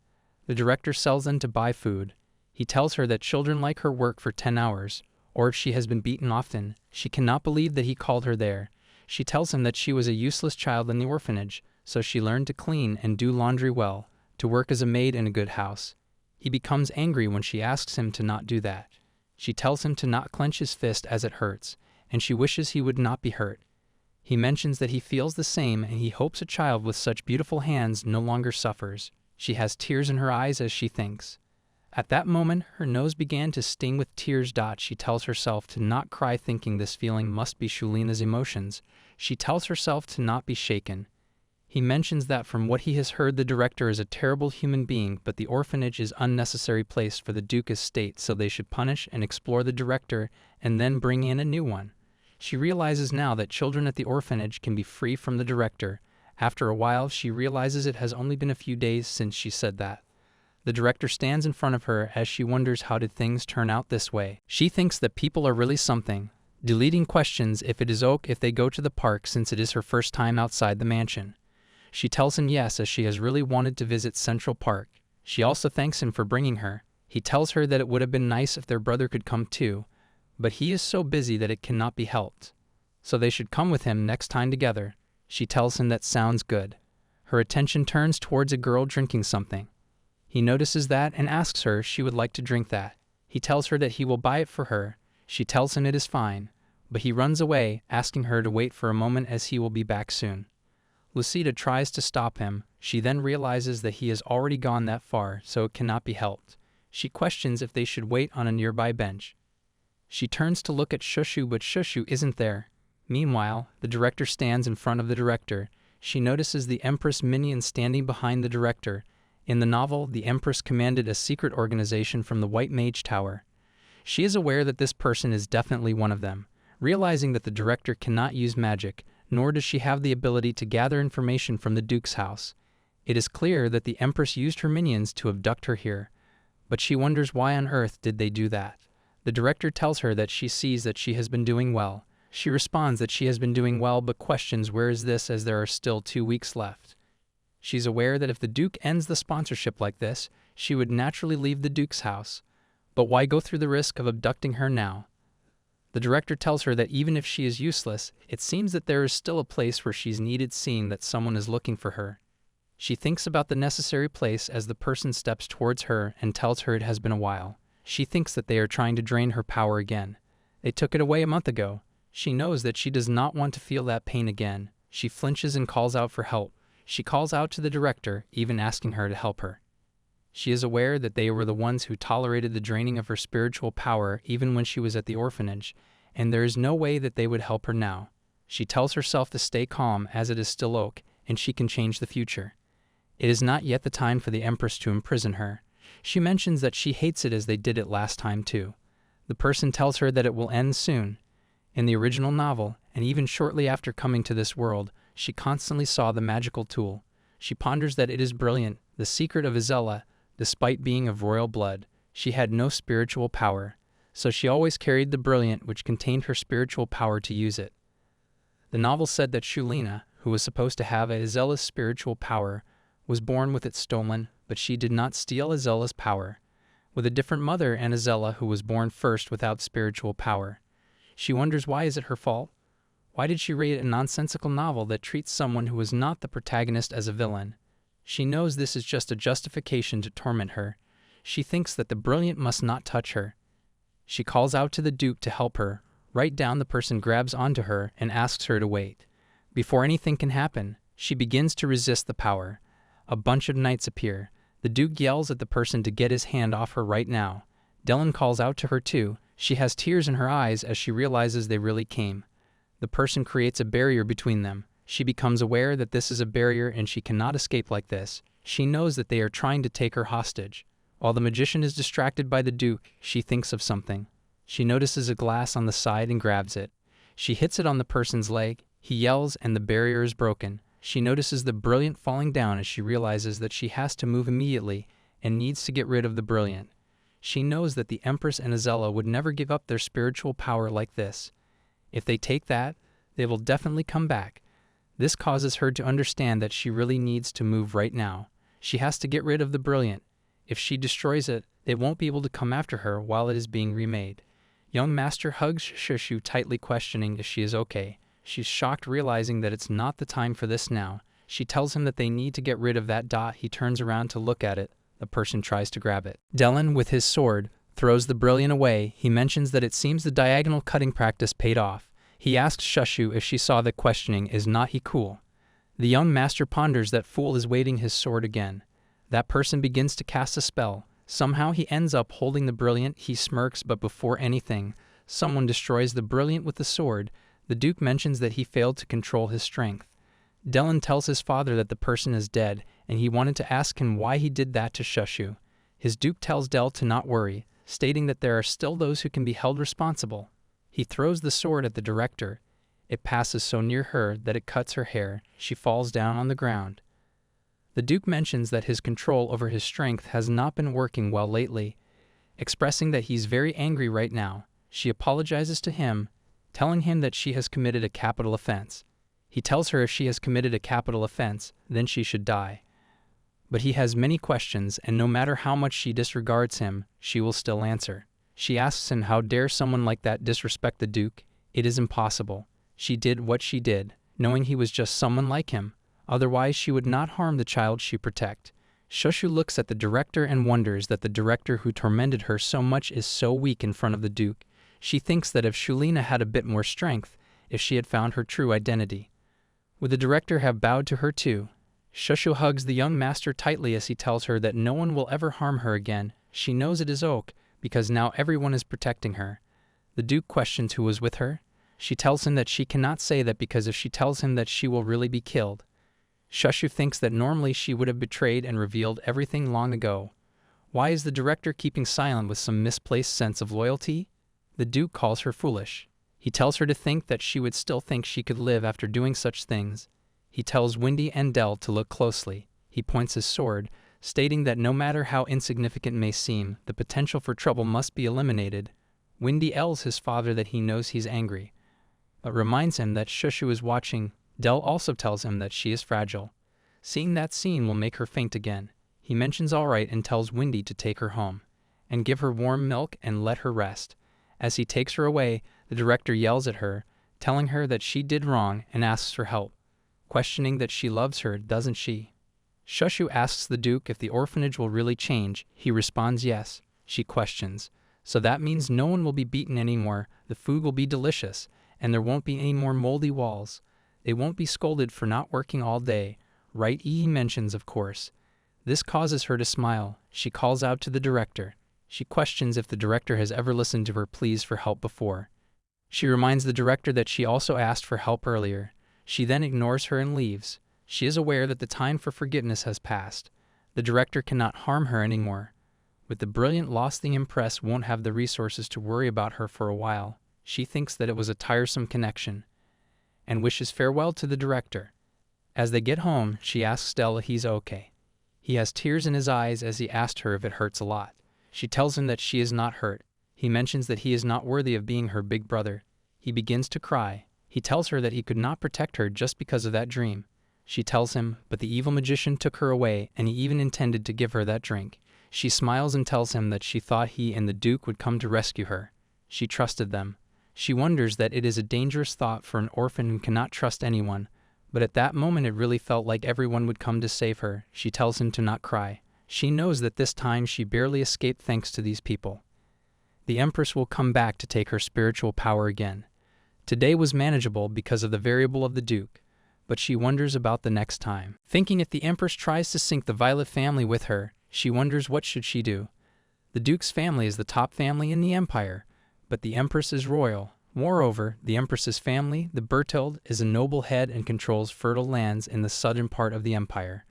The director sells them to buy food. He tells her that children like her work for 10 hours, or if she has been beaten often. She cannot believe that he called her there. She tells him that she was a useless child in the orphanage, so she learned to clean and do laundry well, to work as a maid in a good house. He becomes angry when she asks him to not do that. She tells him to not clench his fist as it hurts, and she wishes he would not be hurt. He mentions that he feels the same and he hopes a child with such beautiful hands no longer suffers. She has tears in her eyes as she thinks. At that moment, her nose began to sting with tears. She tells herself to not cry, thinking this feeling must be Shulina's emotions. She tells herself to not be shaken. He mentions that from what he has heard the director is a terrible human being, but the orphanage is unnecessary place for the Duke's estate, so they should punish and explore the director and then bring in a new one. She realizes now that children at the orphanage can be free from the director. After a while, she realizes it has only been a few days since she said that. The director stands in front of her as she wonders how did things turn out this way. She thinks that people are really something. Deleting questions if it is okay if they go to the park since it is her first time outside the mansion. She tells him yes, as she has really wanted to visit Central Park. She also thanks him for bringing her. He tells her that it would have been nice if their brother could come too, but he is so busy that it cannot be helped. So they should come with him next time together. She tells him that sounds good. Her attention turns towards a girl drinking something. He notices that and asks her if she would like to drink that. He tells her that he will buy it for her. She tells him it is fine, but he runs away, asking her to wait for a moment as he will be back soon. Lucida tries to stop him. She then realizes that he has already gone that far, so it cannot be helped. She questions if they should wait on a nearby bench. She turns to look at Shushu, but Shushu isn't there. Meanwhile, the director stands in front of the director. She notices the Empress minion standing behind the director. In the novel, the Empress commanded a secret organization from the White Mage Tower. She is aware that this person is definitely one of them. Realizing that the director cannot use magic, nor does she have the ability to gather information from the Duke's house. It is clear that the Empress used her minions to abduct her here, but she wonders why on earth did they do that. The director tells her that she sees that she has been doing well. She responds that she has been doing well but questions where is this as there are still 2 weeks left. She's aware that if the Duke ends the sponsorship like this, she would naturally leave the Duke's house. But why go through the risk of abducting her now? The director tells her that even if she is useless, it seems that there is still a place where she's needed, seeing that someone is looking for her. She thinks about the necessary place as the person steps towards her and tells her it has been a while. She thinks that they are trying to drain her power again. They took it away a month ago. She knows that she does not want to feel that pain again. She flinches and calls out for help. She calls out to the director, even asking her to help her. She is aware that they were the ones who tolerated the draining of her spiritual power even when she was at the orphanage, and there is no way that they would help her now. She tells herself to stay calm as it is still Oak, and she can change the future. It is not yet the time for the Empress to imprison her. She mentions that she hates it as they did it last time too. The person tells her that it will end soon. In the original novel, and even shortly after coming to this world, she constantly saw the magical tool. She ponders that it is brilliant, the secret of Isella. Despite being of royal blood, she had no spiritual power, so she always carried the brilliant which contained her spiritual power to use it. The novel said that Shulina, who was supposed to have Isella's spiritual power, was born with it stolen, but she did not steal Isella's power. With a different mother and Isella, who was born first without spiritual power. She wonders, why is it her fault? Why did she write a nonsensical novel that treats someone who is not the protagonist as a villain? She knows this is just a justification to torment her. She thinks that the brilliant must not touch her. She calls out to the Duke to help her. Right down, the person grabs onto her and asks her to wait. Before anything can happen, she begins to resist the power. A bunch of knights appear. The Duke yells at the person to get his hand off her right now. Dylan calls out to her too. She has tears in her eyes as she realizes they really came. The person creates a barrier between them. She becomes aware that this is a barrier and she cannot escape like this. She knows that they are trying to take her hostage. While the magician is distracted by the Duke, she thinks of something. She notices a glass on the side and grabs it. She hits it on the person's leg. He yells and the barrier is broken. She notices the brilliant falling down as she realizes that she has to move immediately and needs to get rid of the brilliant. She knows that the Empress and Isella would never give up their spiritual power like this. If they take that, they will definitely come back. This causes her to understand that she really needs to move right now. She has to get rid of the brilliant. If she destroys it, they won't be able to come after her while it is being remade. Young Master hugs Shushu tightly, questioning if she is okay. She's shocked, realizing that it's not the time for this now. She tells him that they need to get rid of that dot. He turns around to look at it. The person tries to grab it. Dylan, with his sword, throws the brilliant away. He mentions that it seems the diagonal cutting practice paid off. He asks Shushu if she saw that, questioning, is not he cool? The young master ponders that Fool is waving his sword again. That person begins to cast a spell. Somehow he ends up holding the brilliant. He smirks, but before anything, someone destroys the brilliant with the sword. The Duke mentions that he failed to control his strength. Dylan tells his father that the person is dead, and he wanted to ask him why he did that to Shushu. His Duke tells Del to not worry, stating that there are still those who can be held responsible. He throws the sword at the director. It passes so near her that it cuts her hair. She falls down on the ground. The Duke mentions that his control over his strength has not been working well lately, expressing that he's very angry right now. She apologizes to him, telling him that she has committed a capital offense. He tells her if she has committed a capital offense, then she should die. But he has many questions, and no matter how much she disregards him, she will still answer. She asks him, how dare someone like that disrespect the Duke? It is impossible. She did what she did, knowing he was just someone like him. Otherwise she would not harm the child she protect. Shushu looks at the director and wonders that the director who tormented her so much is so weak in front of the Duke. She thinks that if Shulina had a bit more strength, if she had found her true identity. Would the director have bowed to her too? Shushu hugs the young master tightly as he tells her that no one will ever harm her again. She knows it is Oak, because now everyone is protecting her. The Duke questions who was with her. She tells him that she cannot say that because if she tells him that she will really be killed. Shushu thinks that normally she would have betrayed and revealed everything long ago. Why is the director keeping silent with some misplaced sense of loyalty? The Duke calls her foolish. He tells her to think that she would still think she could live after doing such things. He tells Windy and Del to look closely. He points his sword, stating that no matter how insignificant it may seem, the potential for trouble must be eliminated. Windy tells his father that he knows he's angry, but reminds him that Shushu is watching. Del also tells him that she is fragile. Seeing that scene will make her faint again. He mentions all right and tells Windy to take her home, and give her warm milk and let her rest. As he takes her away, The director yells at her, telling her that she did wrong and asks for help, questioning that she loves her, doesn't she? Shushu asks the Duke if the orphanage will really change. He responds yes. She questions, so that means no one will be beaten anymore, the food will be delicious, and there won't be any more moldy walls. They won't be scolded for not working all day, right? He mentions, of course. This causes her to smile. She calls out to the director. She questions if the director has ever listened to her pleas for help before. She reminds the director that she also asked for help earlier. She then ignores her and leaves. She is aware that the time for forgiveness has passed. The director cannot harm her anymore. With the brilliant Lost, the Empress won't have the resources to worry about her for a while. She thinks that it was a tiresome connection, and wishes farewell to the director. As they get home, she asks Del if he's okay. He has tears in his eyes as he asked her if it hurts a lot. She tells him that she is not hurt. He mentions that he is not worthy of being her big brother. He begins to cry. He tells her that he could not protect her just because of that dream. She tells him, but the evil magician took her away, and he even intended to give her that drink. She smiles and tells him that she thought he and the Duke would come to rescue her. She trusted them. She wonders that it is a dangerous thought for an orphan who cannot trust anyone, but at that moment it really felt like everyone would come to save her. She tells him to not cry. She knows that this time she barely escaped thanks to these people. The Empress will come back to take her spiritual power again. Today was manageable because of the variable of the Duke, but she wonders about the next time. Thinking if the Empress tries to sink the Violet family with her, she wonders what should she do. The Duke's family is the top family in the Empire, but the Empress is royal. Moreover, the Empress's family, the Berthold, is a noble head and controls fertile lands in the southern part of the Empire,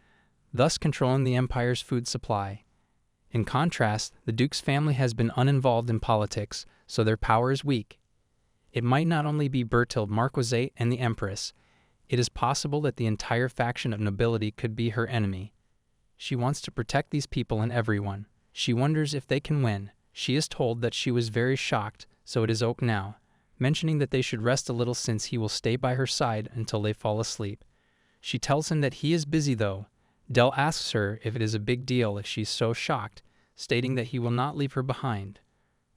thus controlling the Empire's food supply. In contrast, the Duke's family has been uninvolved in politics, so their power is weak. It might not only be Berthold Marquisate and the Empress. It is possible that the entire faction of nobility could be her enemy. She wants to protect these people and everyone. She wonders if they can win. She is told that she was very shocked, so it is Oak now, mentioning that they should rest a little since he will stay by her side until they fall asleep. She tells him that he is busy though. Del asks her if it is a big deal if she's so shocked, stating that he will not leave her behind.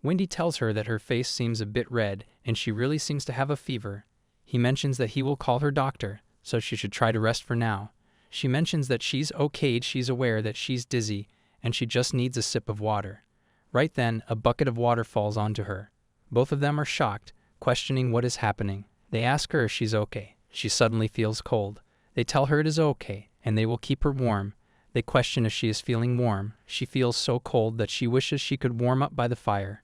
Wendy tells her that her face seems a bit red and she really seems to have a fever. He mentions that he will call her doctor, so she should try to rest for now. She mentions that she's okay, she's aware that she's dizzy, and she just needs a sip of water. Right then, a bucket of water falls onto her. Both of them are shocked, questioning what is happening. They ask her if she's okay. She suddenly feels cold. They tell her it is okay, and they will keep her warm. They question if she is feeling warm. She feels so cold that she wishes she could warm up by the fire.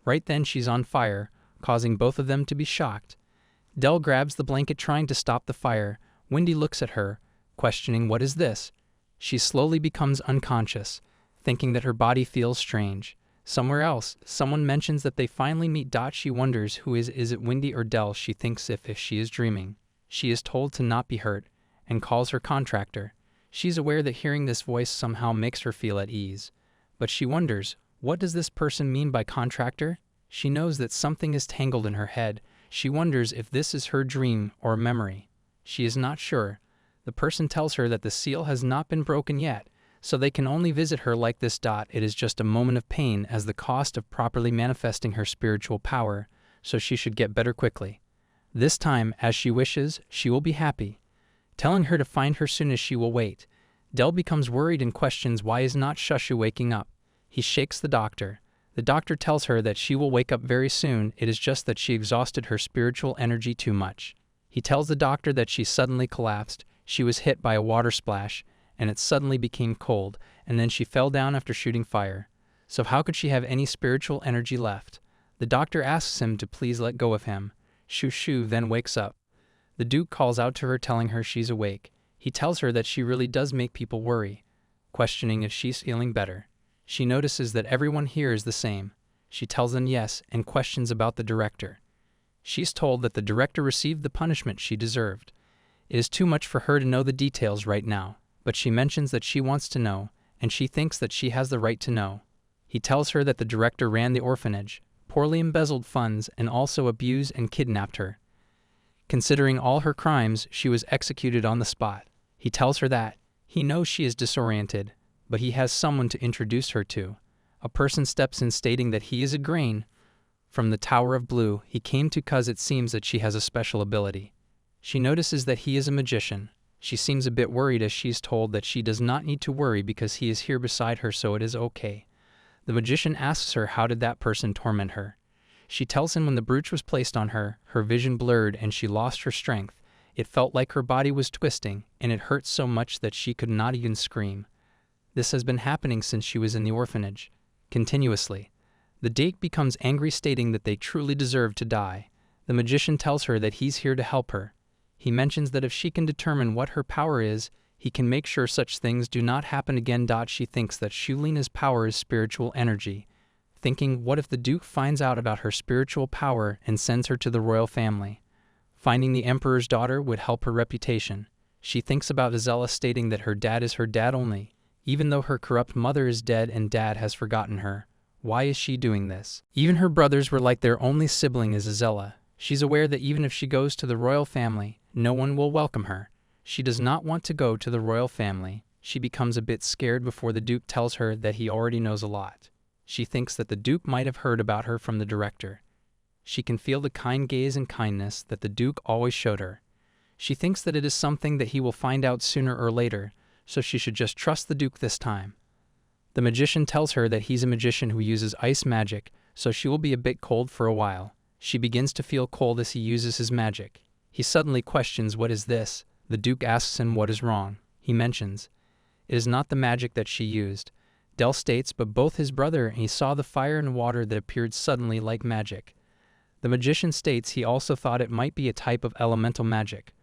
Right then she's on fire, causing both of them to be shocked. Del grabs the blanket trying to stop the fire. Wendy looks at her, questioning what is this. She slowly becomes unconscious, thinking that her body feels strange. Somewhere else, someone mentions that they finally meet. She wonders who is it Wendy or Del? She thinks if she is dreaming. She is told to not be hurt, and calls her contractor. She's aware that hearing this voice somehow makes her feel at ease. But she wonders, what does this person mean by contractor? She knows that something is tangled in her head. She wonders if this is her dream or memory. She is not sure. The person tells her that the seal has not been broken yet, so they can only visit her like this. It is just a moment of pain as the cost of properly manifesting her spiritual power, so she should get better quickly. This time, as she wishes, she will be happy. Telling her to find her soon as she will wait. Del becomes worried and questions why is not Shushu waking up. He shakes the doctor. The doctor tells her that she will wake up very soon, it is just that she exhausted her spiritual energy too much. He tells the doctor that she suddenly collapsed. She was hit by a water splash, and it suddenly became cold, and then she fell down after shooting fire. So how could she have any spiritual energy left? The doctor asks him to please let go of him. Shushu then wakes up. The Duke calls out to her telling her she's awake. He tells her that she really does make people worry, questioning if she's feeling better. She notices that everyone here is the same. She tells them yes and questions about the director. She's told that the director received the punishment she deserved. It is too much for her to know the details right now, but she mentions that she wants to know, and she thinks that she has the right to know. He tells her that the director ran the orphanage, poorly embezzled funds, and also abused and kidnapped her. Considering all her crimes, she was executed on the spot. He tells her that he knows she is disoriented, but he has someone to introduce her to. A person steps in stating that he is a grain. from the Tower of Blue, he came to cause it seems that she has a special ability. She notices that he is a magician. She seems a bit worried as she's told that she does not need to worry because he is here beside her, so it is okay. The magician asks her how did that person torment her. She tells him when the brooch was placed on her, her vision blurred and she lost her strength. It felt like her body was twisting, and it hurt so much that she could not even scream. This has been happening since she was in the orphanage, continuously. The Dake becomes angry, stating that they truly deserve to die. The magician tells her that he's here to help her. He mentions that if she can determine what her power is, he can make sure such things do not happen again. She thinks that Shulena's power is spiritual energy, thinking what if the Duke finds out about her spiritual power and sends her to the royal family. Finding the Emperor's daughter would help her reputation. She thinks about Azella, stating that her dad is her dad only, even though her corrupt mother is dead and dad has forgotten her. Why is she doing this? Even her brothers were like their only sibling is Azella. She's aware that even if she goes to the royal family, no one will welcome her. She does not want to go to the royal family. She becomes a bit scared before the Duke tells her that he already knows a lot. She thinks that the Duke might have heard about her from the director. She can feel the kind gaze and kindness that the Duke always showed her. She thinks that it is something that he will find out sooner or later, so she should just trust the Duke this time. The magician tells her that he's a magician who uses ice magic, so she will be a bit cold for a while. She begins to feel cold as he uses his magic. He suddenly questions what is this. The Duke asks him what is wrong. He mentions, it is not the magic that she used. Del states, but both his brother and he saw the fire and water that appeared suddenly like magic. The magician states he also thought it might be a type of elemental magic,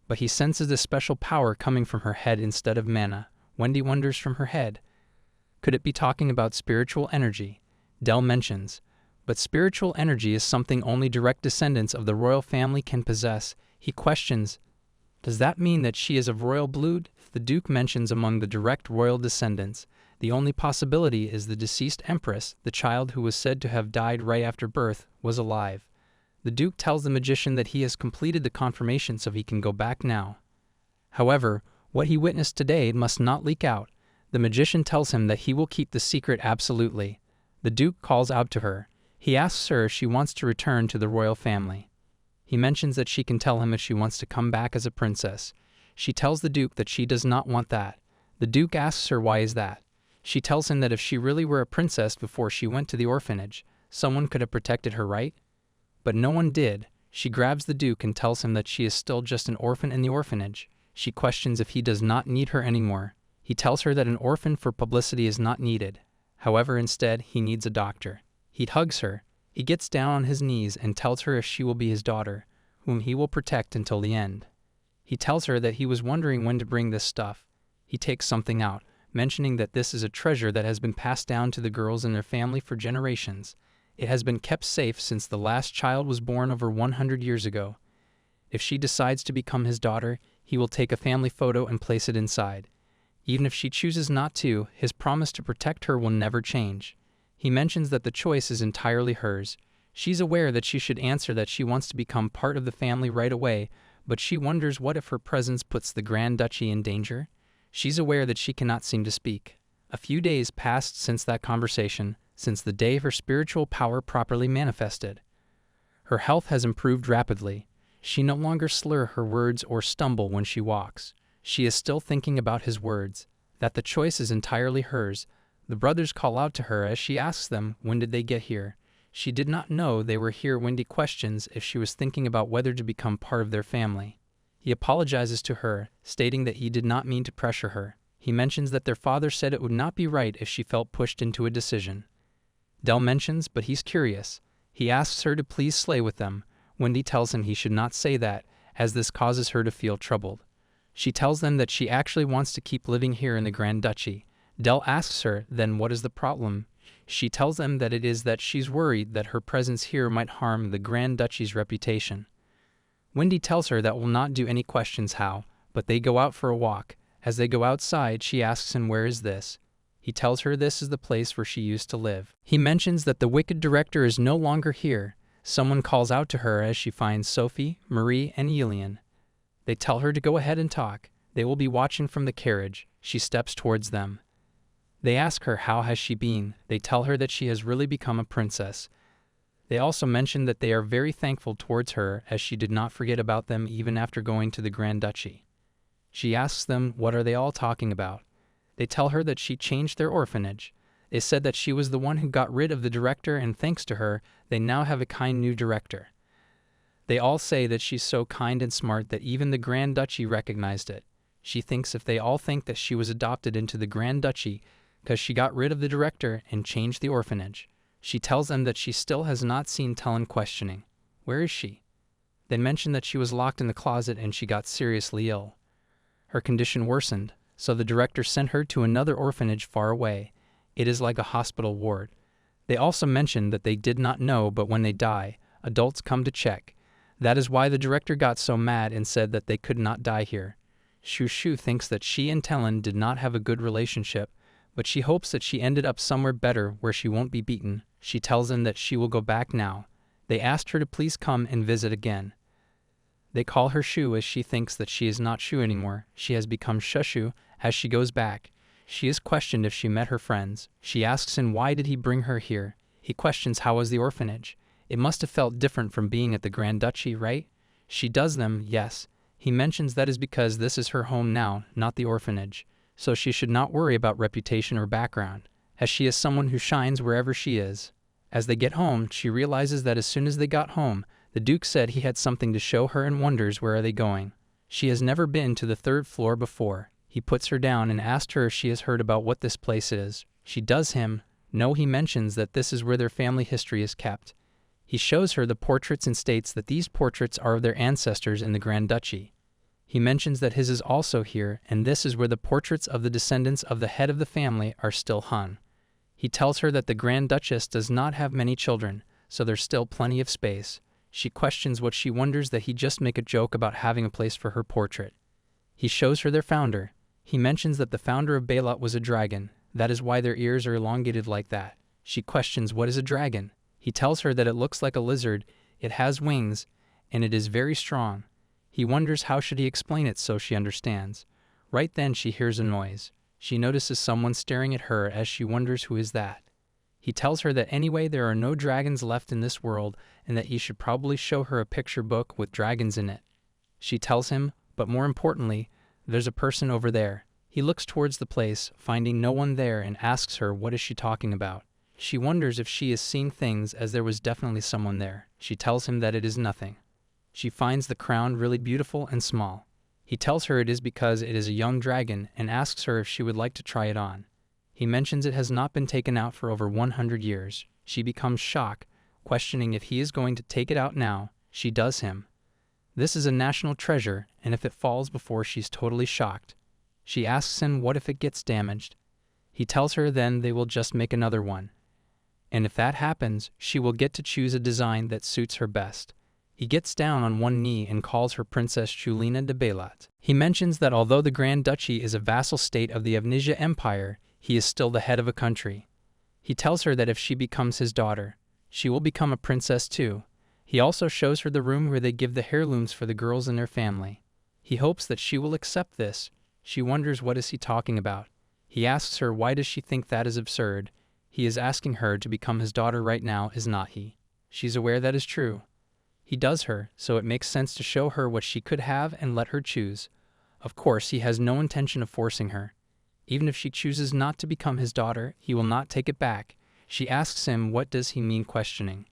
but he senses a special power coming from her head instead of mana. Wendy wonders from her head. Could it be talking about spiritual energy? Del mentions, but spiritual energy is something only direct descendants of the royal family can possess. He questions, does that mean that she is of royal blood? The Duke mentions among the direct royal descendants, the only possibility is the deceased empress, the child who was said to have died right after birth, was alive. The Duke tells the magician that he has completed the confirmation so he can go back now. However, what he witnessed today must not leak out. The magician tells him that he will keep the secret absolutely. The Duke calls out to her. He asks her if she wants to return to the royal family. He mentions that she can tell him if she wants to come back as a princess. She tells the Duke that she does not want that. The Duke asks her why is that. She tells him that if she really were a princess before she went to the orphanage, someone could have protected her, right? But no one did. She grabs the Duke and tells him that she is still just an orphan in the orphanage. She questions if he does not need her anymore. He tells her that an orphan for publicity is not needed. However, instead, he needs a doctor. He hugs her. He gets down on his knees and tells her if she will be his daughter, whom he will protect until the end. He tells her that he was wondering when to bring this stuff. He takes something out, mentioning that this is a treasure that has been passed down to the girls and their family for generations. It has been kept safe since the last child was born over 100 years ago. If she decides to become his daughter, he will take a family photo and place it inside. Even if she chooses not to, his promise to protect her will never change. He mentions that the choice is entirely hers. She's aware that she should answer that she wants to become part of the family right away, but she wonders what if her presence puts the Grand Duchy in danger? She's aware that she cannot seem to speak. A few days passed since that conversation, since the day her spiritual power properly manifested. Her health has improved rapidly. She no longer slurs her words or stumble when she walks. She is still thinking about his words, that the choice is entirely hers. The brothers call out to her as she asks them when did they get here. She did not know they were here. Wendy questions if she was thinking about whether to become part of their family. He apologizes to her, stating that he did not mean to pressure her. He mentions that their father said it would not be right if she felt pushed into a decision. Del mentions, but he's curious. He asks her to please slay with them. Wendy tells him he should not say that, as this causes her to feel troubled. She tells them that she actually wants to keep living here in the Grand Duchy. Del asks her, then what is the problem? She tells them that it is that she's worried that her presence here might harm the Grand Duchy's reputation. Wendy tells her that will not do any questions how, but they go out for a walk. As they go outside, she asks him where is this. He tells her this is the place where she used to live. He mentions that the wicked director is no longer here. Someone calls out to her as she finds Sophie, Marie, and Elian. They tell her to go ahead and talk. They will be watching from the carriage. She steps towards them. They ask her how has she been. They tell her that she has really become a princess. They also mention that they are very thankful towards her as she did not forget about them even after going to the Grand Duchy. She asks them what are they all talking about. They tell her that she changed their orphanage. They said that she was the one who got rid of the director, and thanks to her, they now have a kind new director. They all say that she's so kind and smart that even the Grand Duchy recognized it. She thinks if they all think that she was adopted into the Grand Duchy because she got rid of the director and changed the orphanage. She tells them that she still has not seen Talon, questioning, "Where is she?" They mention that she was locked in the closet and she got seriously ill. Her condition worsened, so the director sent her to another orphanage far away. It is like a hospital ward. They also mention that they did not know, but when they die, adults come to check. That is why the director got so mad and said that they could not die here. Shushu thinks that she and Talon did not have a good relationship, but she hopes that she ended up somewhere better where she won't be beaten. She tells them that she will go back now. They asked her to please come and visit again. They call her Shu as she thinks that she is not Shu anymore. She has become Shushu as she goes back. She is questioned if she met her friends. She asks him why did he bring her here. He questions how was the orphanage. It must have felt different from being at the Grand Duchy, right? She does them, yes. He mentions that is because this is her home now, not the orphanage. So she should not worry about reputation or background, as she is someone who shines wherever she is. As they get home, she realizes that as soon as they got home, the Duke said he had something to show her and wonders where are they going. She has never been to the 3rd floor before. He puts her down and asked her if she has heard about what this place is. She does him. No, he mentions that this is where their family history is kept. He shows her the portraits and states that these portraits are of their ancestors in the Grand Duchy. He mentions that his is also here, and this is where the portraits of the descendants of the head of the family are still hung. He tells her that the Grand Duchess does not have many children, so there's still plenty of space. She questions what she wonders that he just make a joke about having a place for her portrait. He shows her their founder. He mentions that the founder of Bailat was a dragon. That is why their ears are elongated like that. She questions what is a dragon. He tells her that it looks like a lizard, it has wings, and it is very strong. He wonders how should he explain it so she understands. Right then she hears a noise. She notices someone staring at her as she wonders who is that. He tells her that anyway there are no dragons left in this world and that he should probably show her a picture book with dragons in it. She tells him, but more importantly, there's a person over there. He looks towards the place, finding no one there, and asks her what is she talking about. She wonders if she is seeing things as there was definitely someone there. She tells him that it is nothing. She finds the crown really beautiful and small. He tells her it is because it is a young dragon and asks her if she would like to try it on. He mentions it has not been taken out for over 100 years. She becomes shocked, questioning if he is going to take it out now. She does him. This is a national treasure, and if it falls before she's totally shocked. She asks him what if it gets damaged. He tells her then they will just make another one. And if that happens, she will get to choose a design that suits her best. He gets down on one knee and calls her Princess Chulina de Bailat. He mentions that although the Grand Duchy is a vassal state of the Amnesia Empire, he is still the head of a country. He tells her that if she becomes his daughter, she will become a princess too. He also shows her the room where they give the heirlooms for the girls in their family. He hopes that she will accept this. She wonders what is he talking about. He asks her why does she think that is absurd. He is asking her to become his daughter right now, is not he? She's aware that is true. He does her, so it makes sense to show her what she could have and let her choose. Of course, he has no intention of forcing her. Even if she chooses not to become his daughter, he will not take it back. She asks him what does he mean, questioning.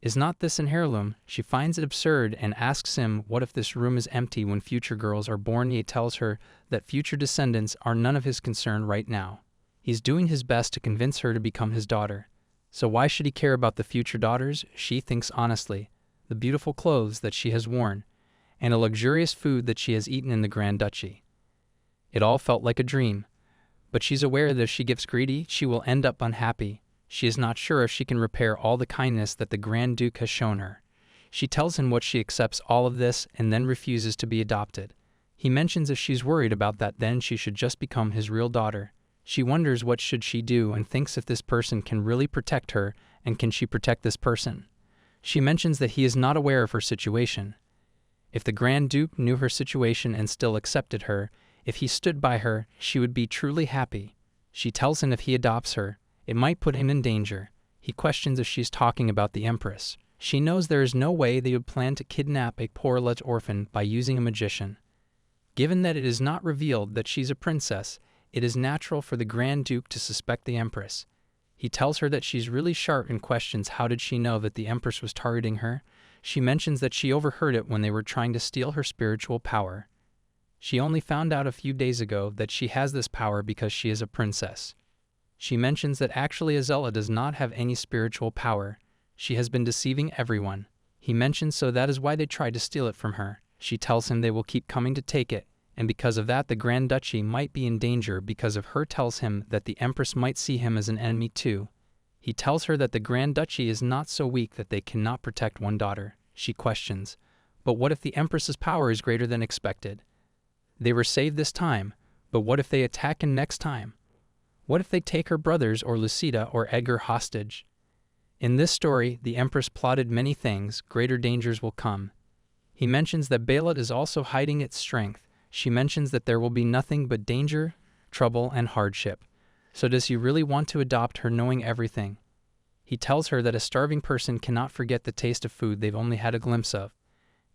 Is not this an heirloom? She finds it absurd and asks him what if this room is empty when future girls are born. He tells her that future descendants are none of his concern right now. He's doing his best to convince her to become his daughter. So why should he care about the future daughters? She thinks honestly. The beautiful clothes that she has worn, and a luxurious food that she has eaten in the Grand Duchy. It all felt like a dream, but she's aware that if she gets greedy, she will end up unhappy. She is not sure if she can repair all the kindness that the Grand Duke has shown her. She tells him what she accepts all of this and then refuses to be adopted. He mentions if she's worried about that then she should just become his real daughter. She wonders what should she do and thinks if this person can really protect her and can she protect this person. She mentions that he is not aware of her situation. If the Grand Duke knew her situation and still accepted her, if he stood by her, she would be truly happy. She tells him if he adopts her, it might put him in danger. He questions if she's talking about the Empress. She knows there is no way they would plan to kidnap a poor little orphan by using a magician. Given that it is not revealed that she's a princess, it is natural for the Grand Duke to suspect the Empress. He tells her that she's really sharp and questions how did she know that the Empress was targeting her. She mentions that she overheard it when they were trying to steal her spiritual power. She only found out a few days ago that she has this power because she is a princess. She mentions that actually Azella does not have any spiritual power. She has been deceiving everyone. He mentions so that is why they tried to steal it from her. She tells him they will keep coming to take it, and because of that the Grand Duchy might be in danger because of her tells him that the Empress might see him as an enemy too. He tells her that the Grand Duchy is not so weak that they cannot protect one daughter. She questions, but what if the Empress's power is greater than expected? They were saved this time, but what if they attack him next time? What if they take her brothers or Lucida or Edgar hostage? In this story, the Empress plotted many things, greater dangers will come. He mentions that Bailut is also hiding its strength. She mentions that there will be nothing but danger, trouble, and hardship. So does he really want to adopt her knowing everything? He tells her that a starving person cannot forget the taste of food they've only had a glimpse of.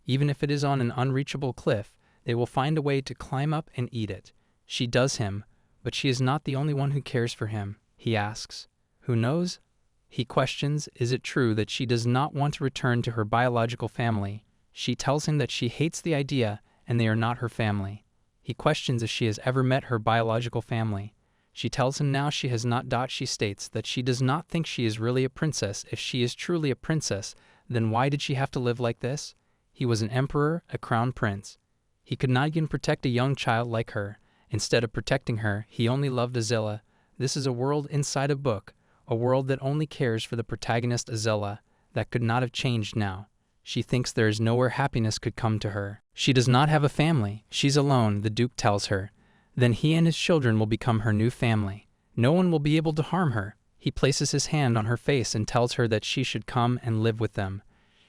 Even if it is on an unreachable cliff, they will find a way to climb up and eat it. She does him, but she is not the only one who cares for him. He asks, who knows? He questions, is it true that she does not want to return to her biological family? She tells him that she hates the idea and they are not her family. He questions if she has ever met her biological family. She tells him now she has not. She states that she does not think she is really a princess. If she is truly a princess, then why did she have to live like this? He was an emperor, a crown prince. He could not even protect a young child like her. Instead of protecting her, he only loved Azella. This is a world inside a book, a world that only cares for the protagonist Azella, that could not have changed now. She thinks there is nowhere happiness could come to her. She does not have a family. She's alone, the Duke tells her. Then he and his children will become her new family. No one will be able to harm her. He places his hand on her face and tells her that she should come and live with them.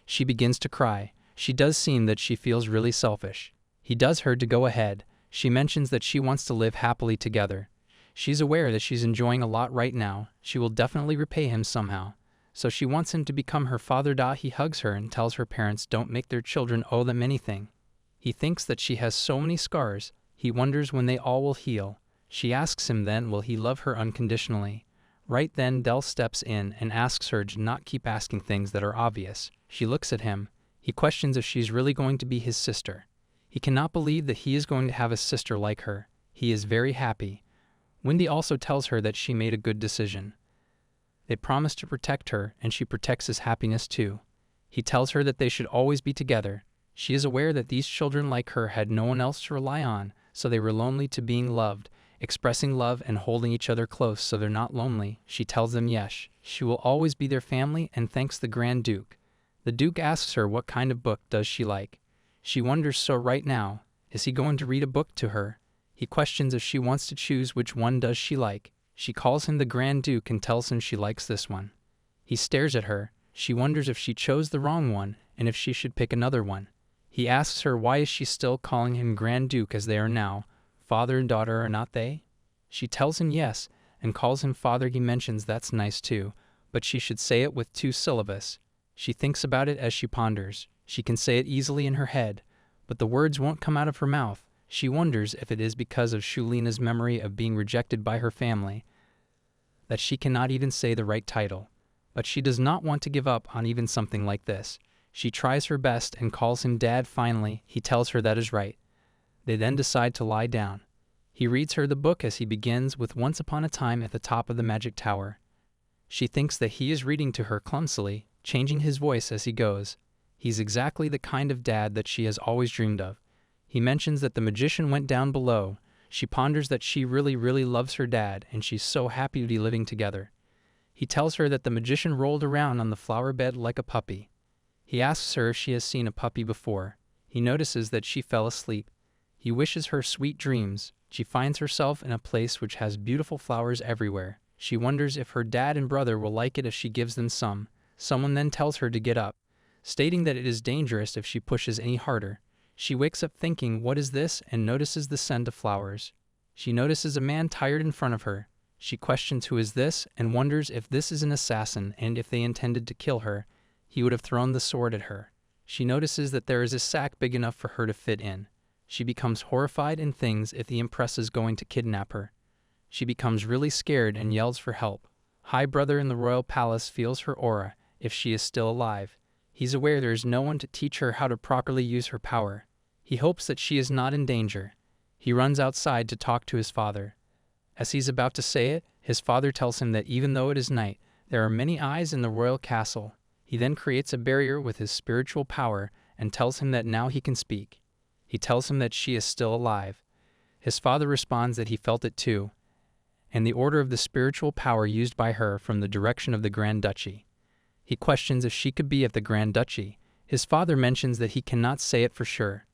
She begins to cry. She does seem that she feels really selfish. He does her to go ahead. She mentions that she wants to live happily together. She's aware that she's enjoying a lot right now. She will definitely repay him somehow. So she wants him to become her father. He hugs her and tells her parents don't make their children owe them anything. He thinks that she has so many scars. He wonders when they all will heal. She asks him then will he love her unconditionally. Right then Del steps in and asks her to not keep asking things that are obvious. She looks at him. He questions if she's really going to be his sister. He cannot believe that he is going to have a sister like her. He is very happy. Wendy also tells her that she made a good decision. They promise to protect her, and she protects his happiness too. He tells her that they should always be together. She is aware that these children like her had no one else to rely on, so they were lonely to being loved, expressing love and holding each other close so they're not lonely. She tells them yes, she will always be their family and thanks the Grand Duke. The Duke asks her what kind of book does she like. She wonders so right now, is he going to read a book to her? He questions if she wants to choose which one does she like. She calls him the Grand Duke and tells him she likes this one. He stares at her. She wonders if she chose the wrong one and if she should pick another one. He asks her why is she still calling him Grand Duke as they are now. Father and daughter are not they? She tells him yes and calls him father. He mentions that's nice too, but she should say it with 2 syllables. She thinks about it as she ponders. She can say it easily in her head, but the words won't come out of her mouth. She wonders if it is because of Shulina's memory of being rejected by her family that she cannot even say the right title. But she does not want to give up on even something like this. She tries her best and calls him Dad finally. He tells her that is right. They then decide to lie down. He reads her the book as he begins with Once Upon a Time at the Top of the Magic Tower. She thinks that he is reading to her clumsily, changing his voice as he goes. He's exactly the kind of dad that she has always dreamed of. He mentions that the magician went down below. She ponders that she really loves her dad and she's so happy to be living together. He tells her that the magician rolled around on the flower bed like a puppy. He asks her if she has seen a puppy before. He notices that she fell asleep. He wishes her sweet dreams. She finds herself in a place which has beautiful flowers everywhere. She wonders if her dad and brother will like it if she gives them some. Someone then tells her to get up, stating that it is dangerous if she pushes any harder. She wakes up thinking, what is this, and notices the scent of flowers. She notices a man tired in front of her. She questions who is this and wonders if this is an assassin, and if they intended to kill her, he would have thrown the sword at her. She notices that there is a sack big enough for her to fit in. She becomes horrified and thinks if the Empress is going to kidnap her. She becomes really scared and yells for help. High Brother in the royal palace feels her aura, if she is still alive. He's aware there is no one to teach her how to properly use her power. He hopes that she is not in danger. He runs outside to talk to his father. As he's about to say it, his father tells him that even though it is night, there are many eyes in the royal castle. He then creates a barrier with his spiritual power and tells him that now he can speak. He tells him that she is still alive. His father responds that he felt it too, and the order of the spiritual power used by her from the direction of the Grand Duchy. He questions if she could be at the Grand Duchy. His father mentions that he cannot say it for sure.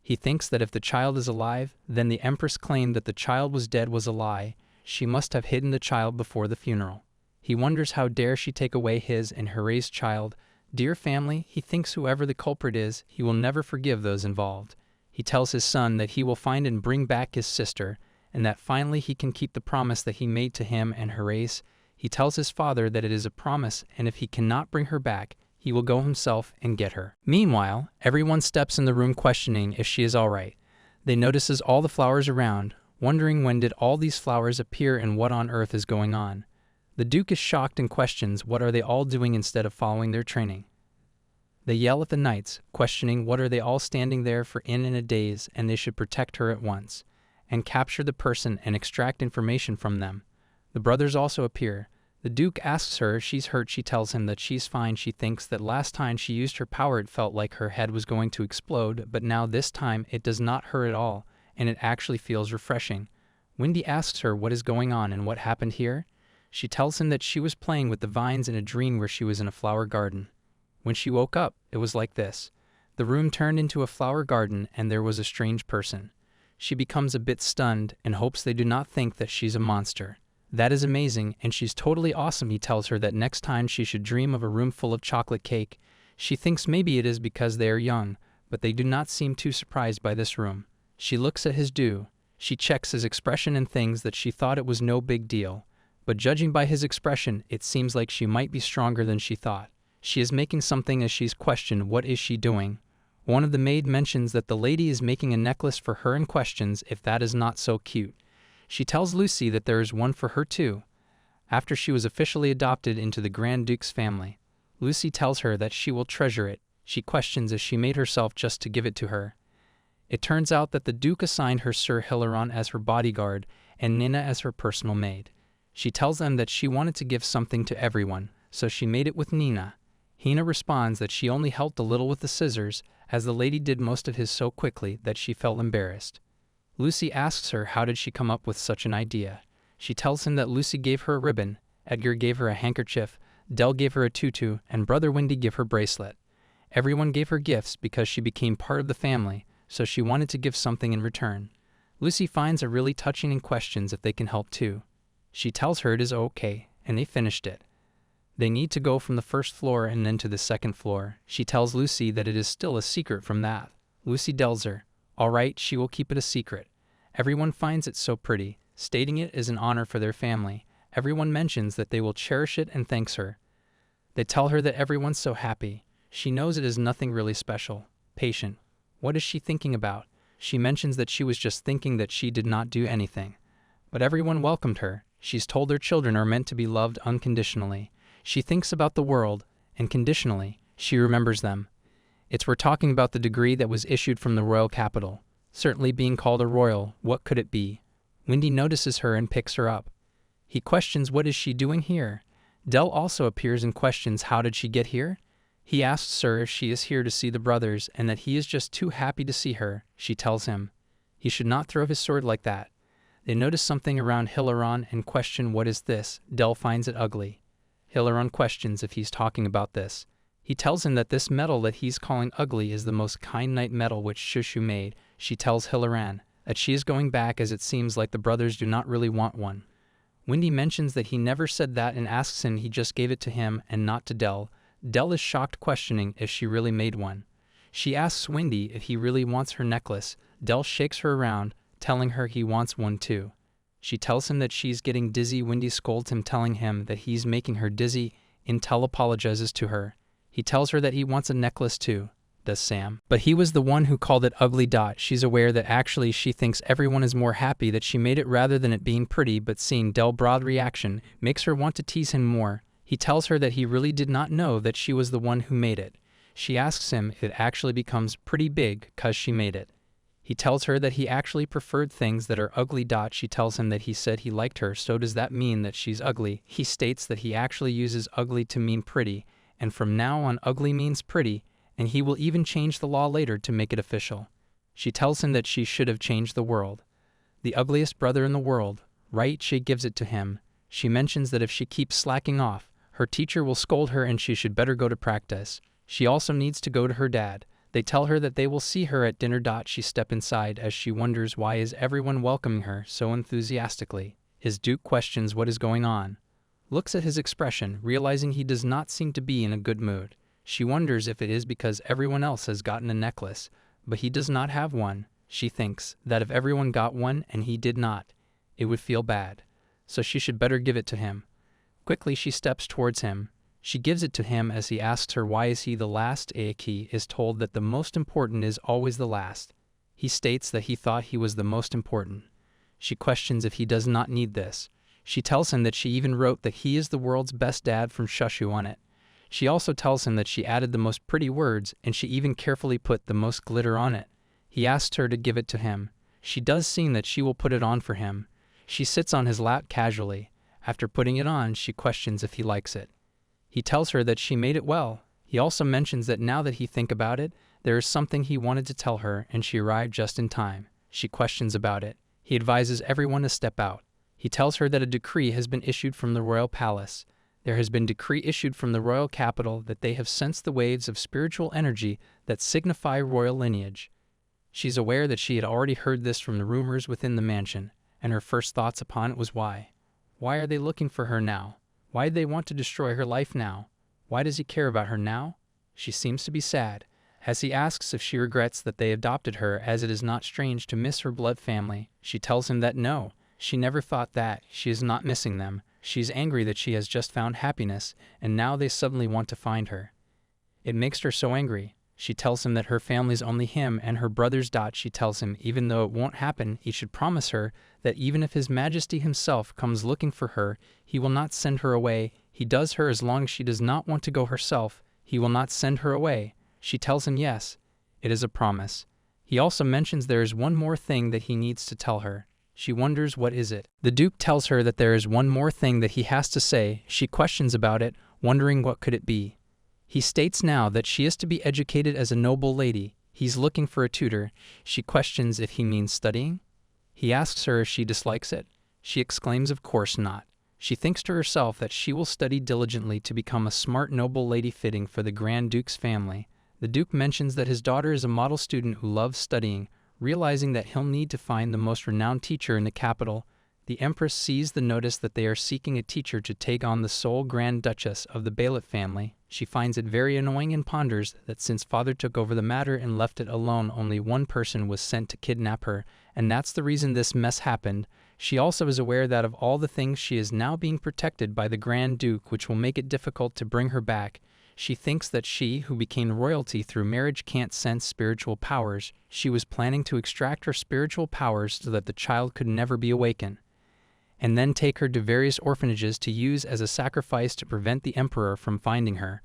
He thinks that if the child is alive, then the Empress claimed that the child was dead was a lie. She must have hidden the child before the funeral. He wonders how dare she take away his and Here's child. Dear family, he thinks whoever the culprit is, he will never forgive those involved. He tells his son that he will find and bring back his sister, and that finally he can keep the promise that he made to him and Herase. He tells his father that it is a promise, and if he cannot bring her back, he will go himself and get her. Meanwhile, everyone steps in the room questioning if she is all right. They notices all the flowers around, wondering when did all these flowers appear and what on earth is going on. The Duke is shocked and questions what are they all doing instead of following their training. They yell at the knights, questioning what are they all standing there for in a daze, and they should protect her at once, and capture the person and extract information from them. The brothers also appear. The Duke asks her if she's hurt. She tells him that she's fine. She thinks that last time she used her power it felt like her head was going to explode, but now this time it does not hurt at all, and it actually feels refreshing. Wendy asks her what is going on and what happened here. She tells him that she was playing with the vines in a dream where she was in a flower garden. When she woke up, it was like this. The room turned into a flower garden and there was a strange person. She becomes a bit stunned and hopes they do not think that she's a monster. That is amazing, and she's totally awesome. He tells her that next time she should dream of a room full of chocolate cake. She thinks maybe it is because they are young, but they do not seem too surprised by this room. She looks at his due. She checks his expression and thinks that she thought it was no big deal. But judging by his expression, it seems like she might be stronger than she thought. She is making something as she's questioned what is she doing. One of the maid mentions that the lady is making a necklace for her and questions if that is not so cute. She tells Lucy that there is one for her too. After she was officially adopted into the Grand Duke's family, Lucy tells her that she will treasure it. She questions if she made herself just to give it to her. It turns out that the Duke assigned her Sir Hilaron as her bodyguard and Nina as her personal maid. She tells them that she wanted to give something to everyone, so she made it with Nina. Hina responds that she only helped a little with the scissors, as the lady did most of his so quickly that she felt embarrassed. Lucy asks her how did she come up with such an idea. She tells him that Lucy gave her a ribbon, Edgar gave her a handkerchief, Dell gave her a tutu, and Brother Wendy gave her bracelet. Everyone gave her gifts because she became part of the family, so she wanted to give something in return. Lucy finds it really touching and questions if they can help too. She tells her it is okay, and they finished it. They need to go from the first floor and then to the second floor. She tells Lucy that it is still a secret from that. Lucy tells her, all right, she will keep it a secret. Everyone finds it so pretty, stating it is an honor for their family. Everyone mentions that they will cherish it and thanks her. They tell her that everyone's so happy. She knows it is nothing really special. Patient. What is she thinking about? She mentions that she was just thinking that she did not do anything. But everyone welcomed her. She's told their children are meant to be loved unconditionally. She thinks about the world, and conditionally, she remembers them. We're talking about the degree that was issued from the royal capital. Certainly being called a royal, what could it be? Wendy notices her and picks her up. He questions what is she doing here. Dell also appears and questions how did she get here? He asks her if she is here to see the brothers and that he is just too happy to see her. She tells him he should not throw his sword like that. They notice something around Hilaron and question what is this. Dell finds it ugly. Hilaron questions if he's talking about this. He tells him that this metal that he's calling ugly is the most kyanite metal which Shushu made. She tells Hilaran that she is going back as it seems like the brothers do not really want one. Wendy mentions that he never said that and asks him he just gave it to him and not to Dell. Dell is shocked, questioning if she really made one. She asks Wendy if he really wants her necklace. Dell shakes her around, telling her he wants one too. She tells him that she's getting dizzy. Wendy scolds him, telling him that he's making her dizzy. Intel apologizes to her. He tells her that he wants a necklace too, does Sam. But he was the one who called it ugly. She's aware that actually she thinks everyone is more happy that she made it rather than it being pretty, but seeing Del Broad's reaction makes her want to tease him more. He tells her that he really did not know that she was the one who made it. She asks him if it actually becomes pretty big 'cause she made it. He tells her that he actually preferred things that are ugly. She tells him that he said he liked her, so does that mean that she's ugly? He states that he actually uses ugly to mean pretty, and from now on ugly means pretty, and he will even change the law later to make it official. She tells him that she should have changed the world. The ugliest brother in the world, right? She gives it to him. She mentions that if she keeps slacking off, her teacher will scold her and she should better go to practice. She also needs to go to her dad. They tell her that they will see her at dinner. She steps inside as she wonders why is everyone welcoming her so enthusiastically. His Duke questions what is going on. Looks at his expression, realizing he does not seem to be in a good mood. She wonders if it is because everyone else has gotten a necklace, but he does not have one. She thinks that if everyone got one and he did not, it would feel bad, so she should better give it to him. Quickly she steps towards him. She gives it to him as he asks her why is he the last. Aiki is told that the most important is always the last. He states that he thought he was the most important. She questions if he does not need this. She tells him that she even wrote that he is the world's best dad from Shushu on it. She also tells him that she added the most pretty words and she even carefully put the most glitter on it. He asks her to give it to him. She does seem that she will put it on for him. She sits on his lap casually. After putting it on, she questions if he likes it. He tells her that she made it well. He also mentions that now that he thinks about it, there is something he wanted to tell her and she arrived just in time. She questions about it. He advises everyone to step out. He tells her that a decree has been issued from the royal palace. There has been decree issued from the royal capital that they have sensed the waves of spiritual energy that signify royal lineage. She's aware that she had already heard this from the rumors within the mansion, and her first thoughts upon it was why. Why are they looking for her now? Why do they want to destroy her life now? Why does he care about her now? She seems to be sad, as he asks if she regrets that they adopted her, as it is not strange to miss her blood family. She tells him that no, she never thought that, she is not missing them. She's angry that she has just found happiness, and now they suddenly want to find her. It makes her so angry. She tells him that her family's only him and her brothers. She tells him even though it won't happen, he should promise her that even if His Majesty himself comes looking for her, he will not send her away. He does her as long as she does not want to go herself. He will not send her away. She tells him yes, it is a promise. He also mentions there is one more thing that he needs to tell her. She wonders what is it. The Duke tells her that there is one more thing that he has to say. She questions about it, wondering what could it be. He states now that she is to be educated as a noble lady. He's looking for a tutor. She questions if he means studying. He asks her if she dislikes it. She exclaims of course not. She thinks to herself that she will study diligently to become a smart noble lady fitting for the Grand Duke's family. The Duke mentions that his daughter is a model student who loves studying, realizing that he'll need to find the most renowned teacher in the capital. The Empress sees the notice that they are seeking a teacher to take on the sole Grand Duchess of the Bailiff family. She finds it very annoying and ponders that since father took over the matter and left it alone, only one person was sent to kidnap her, and that's the reason this mess happened. She also is aware that of all the things she is now being protected by the Grand Duke, which will make it difficult to bring her back. She thinks that she, who became royalty through marriage, can't sense spiritual powers. She was planning to extract her spiritual powers so that the child could never be awakened, and then take her to various orphanages to use as a sacrifice to prevent the Emperor from finding her.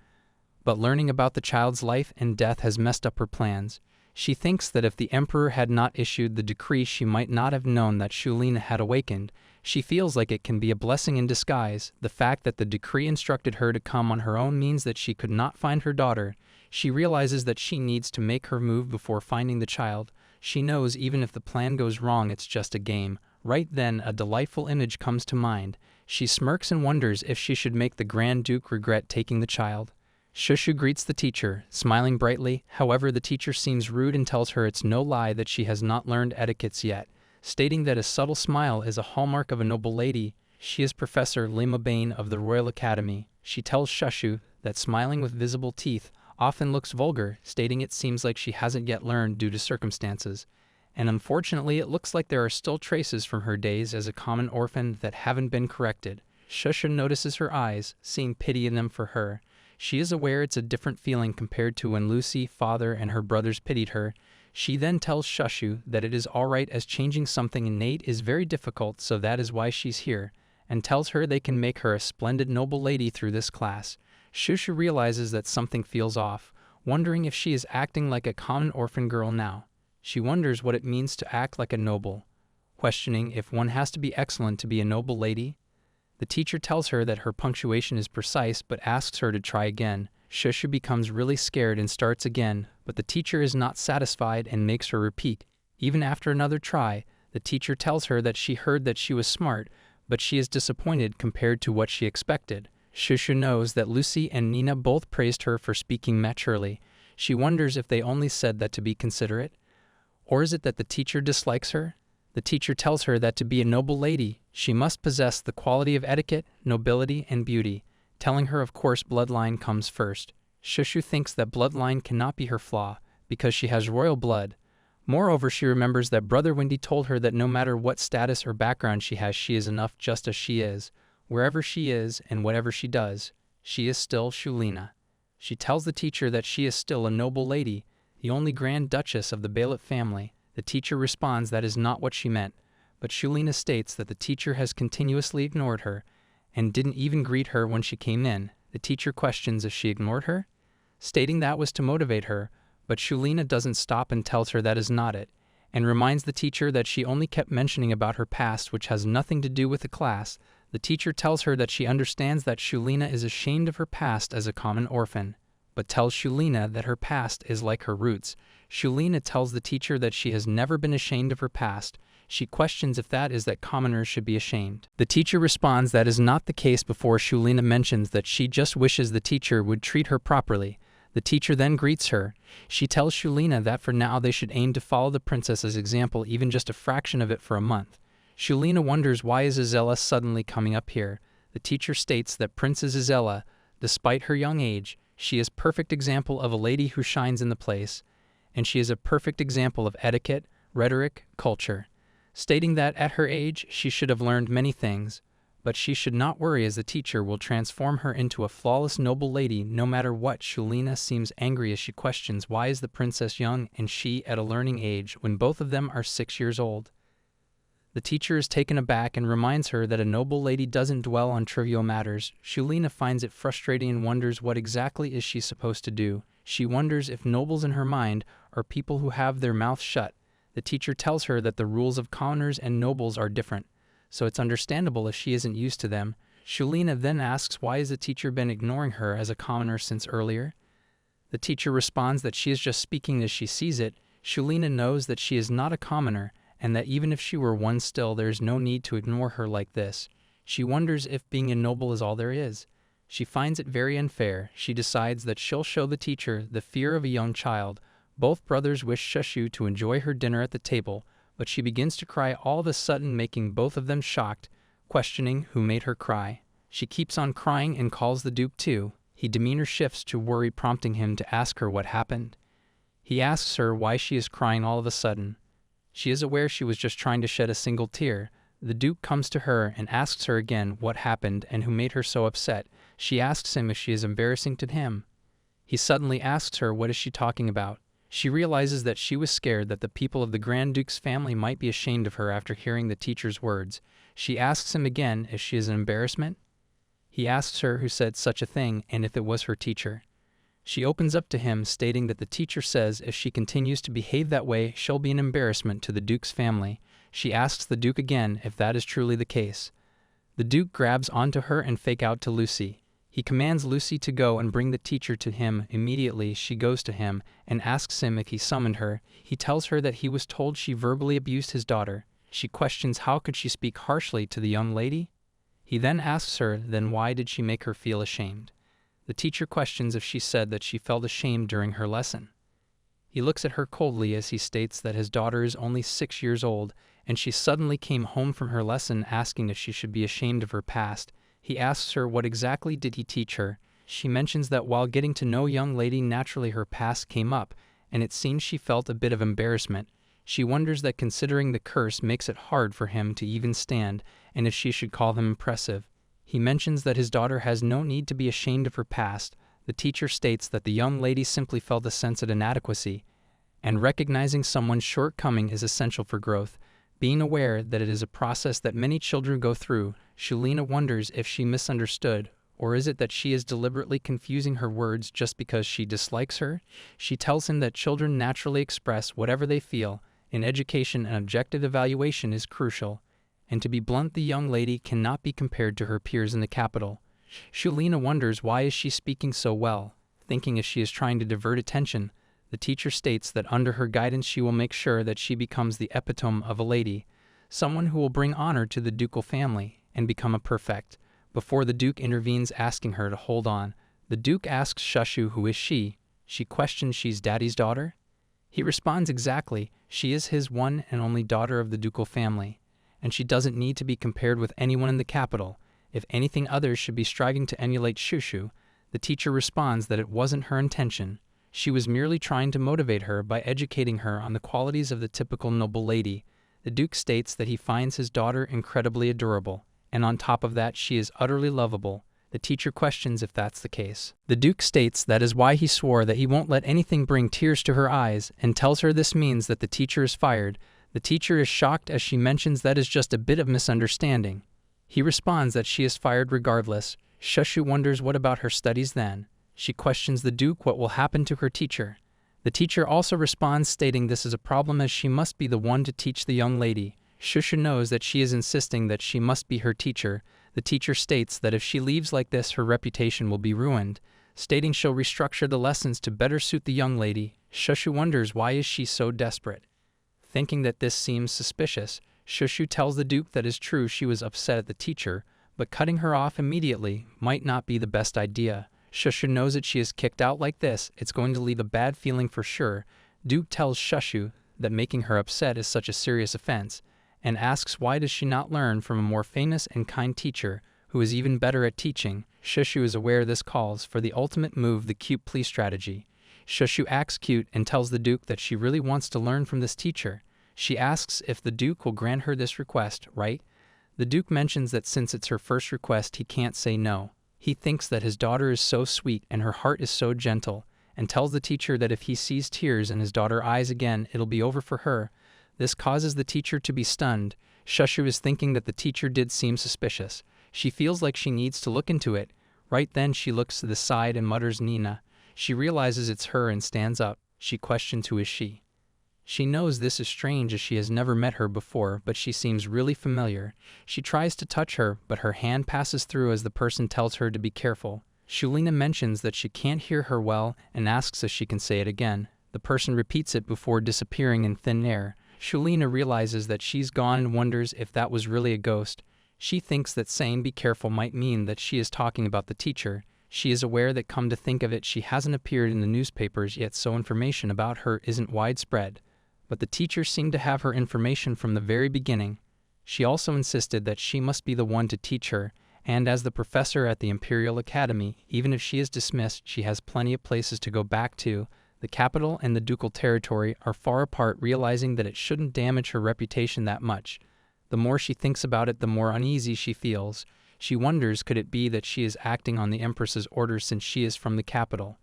But learning about the child's life and death has messed up her plans. She thinks that if the Emperor had not issued the decree, she might not have known that Shulina had awakened. She feels like it can be a blessing in disguise. The fact that the decree instructed her to come on her own means that she could not find her daughter. She realizes that she needs to make her move before finding the child. She knows even if the plan goes wrong, it's just a game. Right then, a delightful image comes to mind. She smirks and wonders if she should make the Grand Duke regret taking the child. Shushu greets the teacher, smiling brightly. However, the teacher seems rude and tells her it's no lie that she has not learned etiquettes yet, stating that a subtle smile is a hallmark of a noble lady. She is Professor Lima Bain of the Royal Academy. She tells Shushu that smiling with visible teeth often looks vulgar, stating it seems like she hasn't yet learned due to circumstances. and unfortunately it looks like there are still traces from her days as a common orphan that haven't been corrected. Shushu notices her eyes, seeing pity in them for her. She is aware it's a different feeling compared to when Lucy, father, and her brothers pitied her. She then tells Shushu that it is alright as changing something innate is very difficult, so that is why she's here, and tells her they can make her a splendid noble lady through this class. Shushu realizes that something feels off, wondering if she is acting like a common orphan girl now. She wonders what it means to act like a noble, questioning if one has to be excellent to be a noble lady. The teacher tells her that her punctuation is precise but asks her to try again. Shushu becomes really scared and starts again, but the teacher is not satisfied and makes her repeat. Even after another try, the teacher tells her that she heard that she was smart, but she is disappointed compared to what she expected. Shushu knows that Lucy and Nina both praised her for speaking maturely. She wonders if they only said that to be considerate. Or is it that the teacher dislikes her? The teacher tells her that to be a noble lady, she must possess the quality of etiquette, nobility, and beauty, telling her of course bloodline comes first. Shushu thinks that bloodline cannot be her flaw, because she has royal blood. Moreover, she remembers that Brother Windy told her that no matter what status or background she has, she is enough just as she is. Wherever she is and whatever she does, she is still Shulina. She tells the teacher that she is still a noble lady, the only Grand Duchess of the Bailiff family. The teacher responds that is not what she meant, but Shulina states that the teacher has continuously ignored her and didn't even greet her when she came in. The teacher questions if she ignored her, stating that was to motivate her, but Shulina doesn't stop and tells her that is not it, and reminds the teacher that she only kept mentioning about her past, which has nothing to do with the class. The teacher tells her that she understands that Shulina is ashamed of her past as a common orphan, but tells Shulina that her past is like her roots. Shulina tells the teacher that she has never been ashamed of her past. She questions if that is that commoners should be ashamed. The teacher responds that is not the case before Shulina mentions that she just wishes the teacher would treat her properly. The teacher then greets her. She tells Shulina that for now they should aim to follow the princess's example, even just a fraction of it for a month. Shulina wonders why is Azella suddenly coming up here. The teacher states that Princess Azella, despite her young age, she is a perfect example of a lady who shines in the place, and she is a perfect example of etiquette, rhetoric, culture, stating that at her age she should have learned many things, but she should not worry as the teacher will transform her into a flawless noble lady no matter what. Shulina seems angry as she questions why is the princess young and she at a learning age when both of them are 6 years old. The teacher is taken aback and reminds her that a noble lady doesn't dwell on trivial matters. Shulina finds it frustrating and wonders what exactly is she supposed to do. She wonders if nobles in her mind are people who have their mouths shut. The teacher tells her that the rules of commoners and nobles are different, so it's understandable if she isn't used to them. Shulina then asks why has the teacher been ignoring her as a commoner since earlier. The teacher responds that she is just speaking as she sees it. Shulina knows that she is not a commoner, and that even if she were one still, there is no need to ignore her like this. She wonders if being a noble is all there is. She finds it very unfair. She decides that she'll show the teacher the fear of a young child. Both brothers wish Shushu to enjoy her dinner at the table, but she begins to cry all of a sudden, making both of them shocked, questioning who made her cry. She keeps on crying and calls the Duke too. His demeanor shifts to worry, prompting him to ask her what happened. He asks her why she is crying all of a sudden. She is aware she was just trying to shed a single tear. The Duke comes to her and asks her again what happened and who made her so upset. She asks him if she is embarrassing to him. He suddenly asks her what is she talking about. She realizes that she was scared that the people of the Grand Duke's family might be ashamed of her after hearing the teacher's words. She asks him again if she is an embarrassment. He asks her who said such a thing and if it was her teacher. She opens up to him, stating that the teacher says if she continues to behave that way, she'll be an embarrassment to the Duke's family. She asks the Duke again if that is truly the case. The Duke grabs onto her and fake out to Lucy. He commands Lucy to go and bring the teacher to him. Immediately, she goes to him and asks him if he summoned her. He tells her that he was told she verbally abused his daughter. She questions how could she speak harshly to the young lady? He then asks her, then why did she make her feel ashamed? The teacher questions if she said that she felt ashamed during her lesson. He looks at her coldly as he states that his daughter is only 6 years old, and she suddenly came home from her lesson asking if she should be ashamed of her past. He asks her what exactly did he teach her. She mentions that while getting to know young lady, naturally her past came up, and it seems she felt a bit of embarrassment. She wonders that considering the curse makes it hard for him to even stand, and if she should call him impressive. He mentions that his daughter has no need to be ashamed of her past. The teacher states that the young lady simply felt a sense of inadequacy, and recognizing someone's shortcoming is essential for growth. Being aware that it is a process that many children go through, Shulina wonders if she misunderstood, or is it that she is deliberately confusing her words just because she dislikes her? She tells him that children naturally express whatever they feel. In education, an objective evaluation is crucial, and to be blunt, the young lady cannot be compared to her peers in the capital. Shulina wonders why is she speaking so well, thinking if she is trying to divert attention. The teacher states that under her guidance she will make sure that she becomes the epitome of a lady, someone who will bring honor to the ducal family and become a perfect. Before the Duke intervenes, asking her to hold on, the Duke asks Shushu who is she. She questions she's Daddy's daughter. He responds exactly, she is his one and only daughter of the ducal family, and she doesn't need to be compared with anyone in the capital. If anything, others should be striving to emulate Shushu. The teacher responds that it wasn't her intention. She was merely trying to motivate her by educating her on the qualities of the typical noble lady. The Duke states that he finds his daughter incredibly adorable, and on top of that she is utterly lovable. The teacher questions if that's the case. The Duke states that is why he swore that he won't let anything bring tears to her eyes, and tells her this means that the teacher is fired. The teacher is shocked as she mentions that is just a bit of misunderstanding. He responds that she is fired regardless. Shushu wonders what about her studies then. She questions the Duke what will happen to her teacher. The teacher also responds stating this is a problem as she must be the one to teach the young lady. Shushu knows that she is insisting that she must be her teacher. The teacher states that if she leaves like this her reputation will be ruined, stating she'll restructure the lessons to better suit the young lady. Shushu wonders why is she so desperate. Thinking that this seems suspicious, Shushu tells the Duke that is true she was upset at the teacher, but cutting her off immediately might not be the best idea. Shushu knows that she is kicked out like this, it's going to leave a bad feeling for sure. Duke tells Shushu that making her upset is such a serious offense, and asks why does she not learn from a more famous and kind teacher who is even better at teaching. Shushu is aware this calls for the ultimate move, the cute plea strategy. Shushu acts cute and tells the Duke that she really wants to learn from this teacher. She asks if the Duke will grant her this request, right? The Duke mentions that since it's her first request he can't say no. He thinks that his daughter is so sweet and her heart is so gentle, and tells the teacher that if he sees tears in his daughter's eyes again, it'll be over for her. This causes the teacher to be stunned. Shushu is thinking that the teacher did seem suspicious. She feels like she needs to look into it. Right then she looks to the side and mutters Nina. She realizes it's her and stands up. She questions who is she. She knows this is strange as she has never met her before, but she seems really familiar. She tries to touch her, but her hand passes through as the person tells her to be careful. Shulina mentions that she can't hear her well and asks if she can say it again. The person repeats it before disappearing in thin air. Shulina realizes that she's gone and wonders if that was really a ghost. She thinks that saying be careful might mean that she is talking about the teacher. She is aware that come to think of it she hasn't appeared in the newspapers yet, so information about her isn't widespread. But the teacher seemed to have her information from the very beginning. She also insisted that she must be the one to teach her, and as the professor at the Imperial Academy, even if she is dismissed, she has plenty of places to go back to. The capital and the ducal territory are far apart, realizing that it shouldn't damage her reputation that much. The more she thinks about it, the more uneasy she feels. She wonders, could it be that she is acting on the Empress's orders since she is from the capital?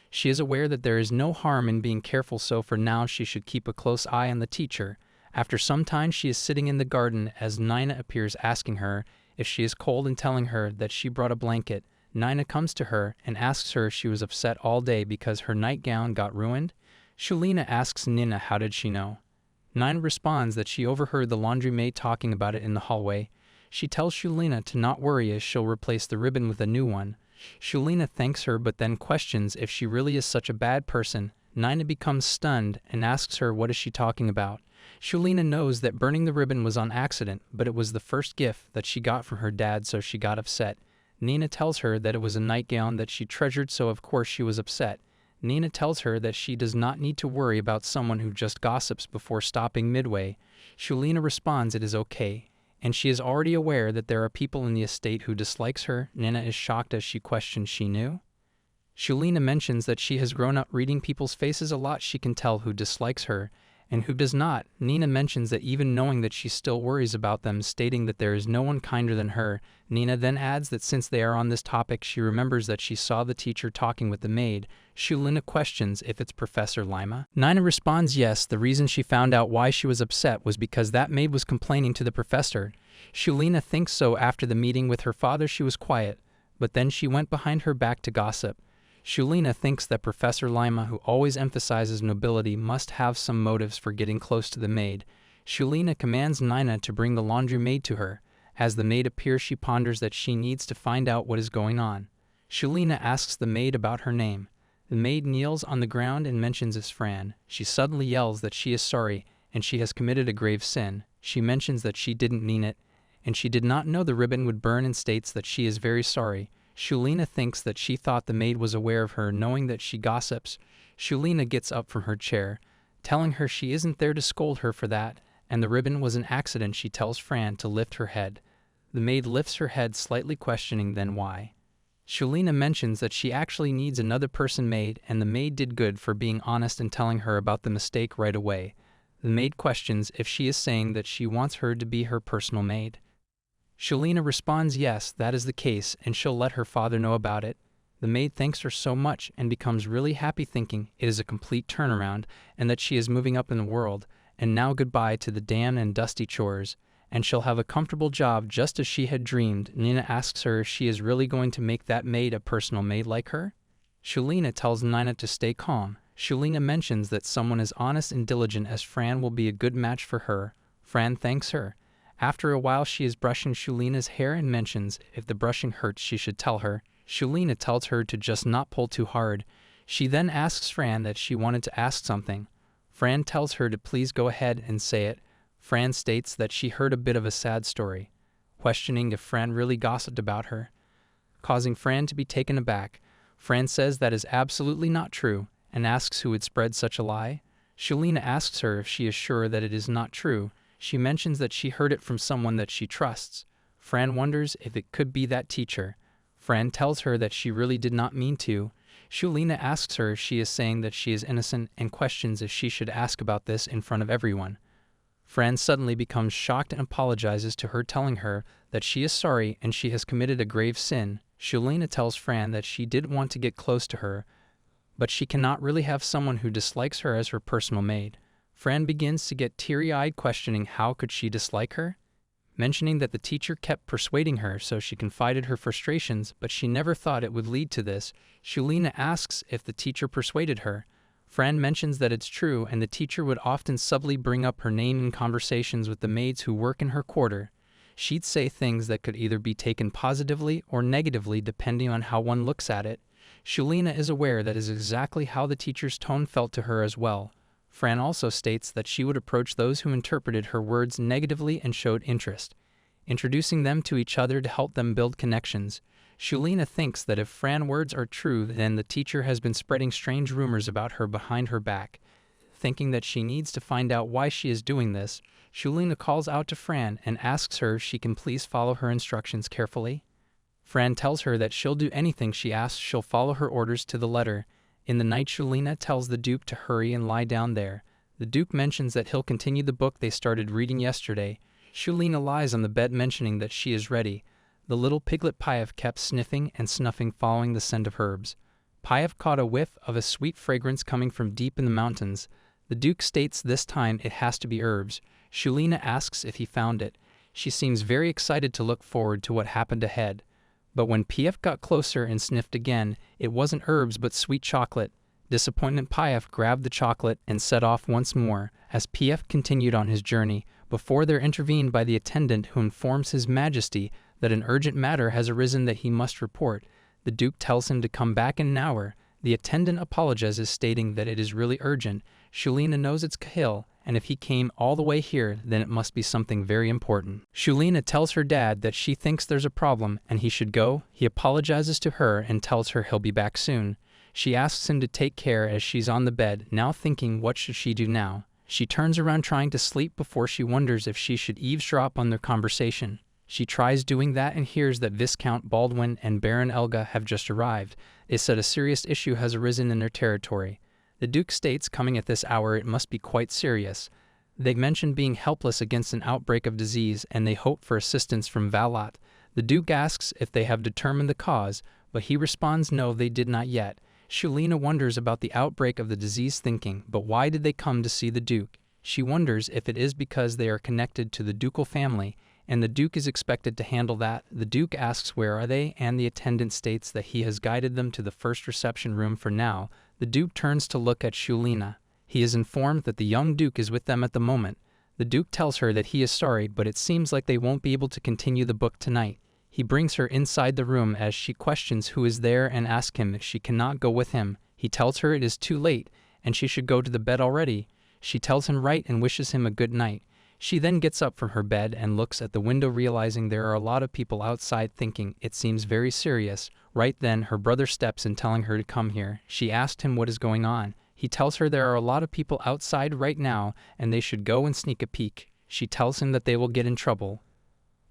She is aware that there is no harm in being careful, so for now she should keep a close eye on the teacher. After some time she is sitting in the garden as Nina appears, asking her if she is cold and telling her that she brought a blanket. Nina comes to her and asks her if she was upset all day because her nightgown got ruined. Shulina asks Nina how did she know. Nina responds that she overheard the laundry maid talking about it in the hallway. She tells Shulina to not worry as she'll replace the ribbon with a new one. Shulina thanks her but then questions if she really is such a bad person. Nina becomes stunned and asks her what is she talking about. Shulina knows that burning the ribbon was on accident, but it was the first gift that she got from her dad, so she got upset. Nina tells her that it was a nightgown that she treasured, so of course she was upset. Nina tells her that she does not need to worry about someone who just gossips before stopping midway. Shulina responds it is okay, and she is already aware that there are people in the estate who dislikes her. Nina is shocked as she questions she knew. Shulina mentions that she has grown up reading people's faces a lot. She can tell who dislikes her, And who does not? Nina mentions that even knowing that she still worries about them, stating that there is no one kinder than her. Nina then adds that since they are on this topic, she remembers that she saw the teacher talking with the maid. Shulina questions if it's Professor Lima. Nina responds yes, the reason she found out why she was upset was because that maid was complaining to the professor. Shulina thinks so after the meeting with her father she was quiet, but then she went behind her back to gossip. Shulina thinks that Professor Lima, who always emphasizes nobility, must have some motives for getting close to the maid. Shulina commands Nina to bring the laundry maid to her. As the maid appears, she ponders that she needs to find out what is going on. Shulina asks the maid about her name. The maid kneels on the ground and mentions it's Fran. She suddenly yells that she is sorry and she has committed a grave sin. She mentions that she didn't mean it, and she did not know the ribbon would burn, and states that she is very sorry. Shulina thinks that she thought the maid was aware of her, knowing that she gossips. Shulina gets up from her chair, telling her she isn't there to scold her for that, and the ribbon was an accident. She tells Fran to lift her head. The maid lifts her head, slightly questioning then why. Shulina mentions that she actually needs another person maid, and the maid did good for being honest and telling her about the mistake right away. The maid questions if she is saying that she wants her to be her personal maid. Shulina responds yes, that is the case, and she'll let her father know about it. The maid thanks her so much and becomes really happy, thinking it is a complete turnaround and that she is moving up in the world, and now goodbye to the damn and dusty chores, and she'll have a comfortable job just as she had dreamed. Nina asks her if she is really going to make that maid a personal maid like her. Shulina tells Nina to stay calm. Shulina mentions that someone as honest and diligent as Fran will be a good match for her. Fran thanks her. After a while she is brushing Shulina's hair and mentions if the brushing hurts she should tell her. Shulina tells her to just not pull too hard. She then asks Fran that she wanted to ask something. Fran tells her to please go ahead and say it. Fran states that she heard a bit of a sad story, questioning if Fran really gossiped about her, causing Fran to be taken aback. Fran says that is absolutely not true and asks who would spread such a lie. Shulina asks her if she is sure that it is not true. She mentions that she heard it from someone that she trusts. Fran wonders if it could be that teacher. Fran tells her that she really did not mean to. Shulina asks her if she is saying that she is innocent and questions if she should ask about this in front of everyone. Fran suddenly becomes shocked and apologizes to her, telling her that she is sorry and she has committed a grave sin. Shulina tells Fran that she did want to get close to her, but she cannot really have someone who dislikes her as her personal maid. Fran begins to get teary-eyed, questioning how could she dislike her, mentioning that the teacher kept persuading her, so she confided her frustrations, but she never thought it would lead to this. Shulina asks if the teacher persuaded her. Fran mentions that it's true, and the teacher would often subtly bring up her name in conversations with the maids who work in her quarter. She'd say things that could either be taken positively or negatively depending on how one looks at it. Shulina is aware that is exactly how the teacher's tone felt to her as well. Fran also states that she would approach those who interpreted her words negatively and showed interest, introducing them to each other to help them build connections. Shulina thinks that if Fran's words are true, then the teacher has been spreading strange rumors about her behind her back. Thinking that she needs to find out why she is doing this, Shulina calls out to Fran and asks her if she can please follow her instructions carefully. Fran tells her that she'll do anything she asks, she'll follow her orders to the letter. In the night, Shulina tells the Duke to hurry and lie down there. The Duke mentions that he'll continue the book they started reading yesterday. Shulina lies on the bed, mentioning that she is ready. The little piglet Piaf kept sniffing and snuffing, following the scent of herbs. Piaf caught a whiff of a sweet fragrance coming from deep in the mountains. The Duke states this time it has to be herbs. Shulina asks if he found it. She seems very excited to look forward to what happened ahead. But when Piaf got closer and sniffed again, it wasn't herbs but sweet chocolate. Disappointed Piaf grabbed the chocolate and set off once more, as Piaf continued on his journey, before they're intervened by the attendant, who informs His Majesty that an urgent matter has arisen that he must report. The Duke tells him to come back in an hour. The attendant apologizes, stating that it is really urgent. Shulina knows it's Cahill, and if he came all the way here, then it must be something very important. Shulina tells her dad that she thinks there's a problem and he should go. He apologizes to her and tells her he'll be back soon. She asks him to take care as she's on the bed, now thinking what should she do now. She turns around trying to sleep before she wonders if she should eavesdrop on their conversation. She tries doing that and hears that Viscount Baldwin and Baron Elga have just arrived. They said a serious issue has arisen in their territory. The Duke states coming at this hour it must be quite serious. They mention being helpless against an outbreak of disease, and they hope for assistance from Valat. The Duke asks if they have determined the cause, but he responds no, they did not yet. Shulina wonders about the outbreak of the disease, thinking, but why did they come to see the Duke? She wonders if it is because they are connected to the ducal family, and the Duke is expected to handle that. The Duke asks where are they, and the attendant states that he has guided them to the first reception room for now. The Duke turns to look at Shulina. He is informed that the young Duke is with them at the moment. The Duke tells her that he is sorry, but it seems like they won't be able to continue the book tonight. He brings her inside the room as she questions who is there and asks him if she cannot go with him. He tells her it is too late, and she should go to the bed already. She tells him right and wishes him a good night. She then gets up from her bed and looks at the window, realizing there are a lot of people outside, thinking it seems very serious. Right then, her brother steps in, telling her to come here. She asked him what is going on. He tells her there are a lot of people outside right now, and they should go and sneak a peek. She tells him that they will get in trouble.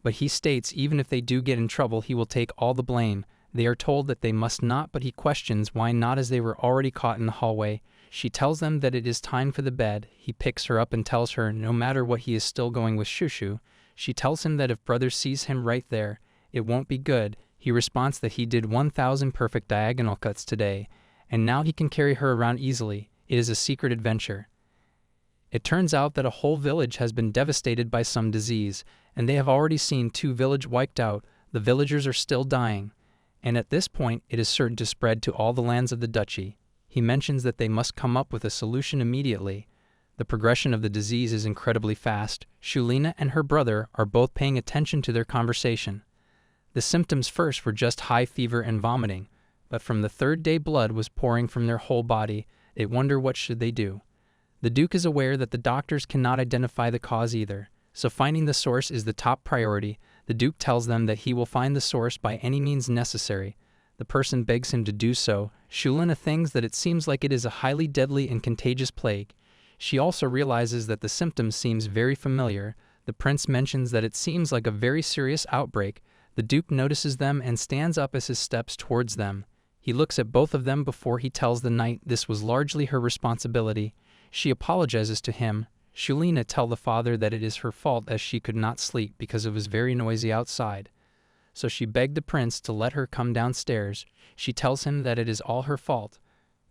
But he states even if they do get in trouble, he will take all the blame. They are told that they must not, but he questions why not, as they were already caught in the hallway. She tells them that it is time for the bed. He picks her up and tells her no matter what, he is still going with Shushu. She tells him that if brother sees him right there, it won't be good. He responds that he did 1,000 perfect diagonal cuts today, and now he can carry her around easily. It is a secret adventure. It turns out that a whole village has been devastated by some disease, and they have already seen 2 villages wiped out. The villagers are still dying, and at this point it is certain to spread to all the lands of the duchy. He mentions that they must come up with a solution immediately. The progression of the disease is incredibly fast. Shulina and her brother are both paying attention to their conversation. The symptoms first were just high fever and vomiting, but from the 3rd day blood was pouring from their whole body. They wonder what should they do. The Duke is aware that the doctors cannot identify the cause either, so finding the source is the top priority. The Duke tells them that he will find the source by any means necessary. The person begs him to do so. Shulina thinks that it seems like it is a highly deadly and contagious plague. She also realizes that the symptoms seems very familiar. The prince mentions that it seems like a very serious outbreak. The Duke notices them and stands up as he steps towards them. He looks at both of them before he tells the knight this was largely her responsibility. She apologizes to him. Shulina tells the father that it is her fault as she could not sleep because it was very noisy outside. So she begged the prince to let her come downstairs. She tells him that it is all her fault,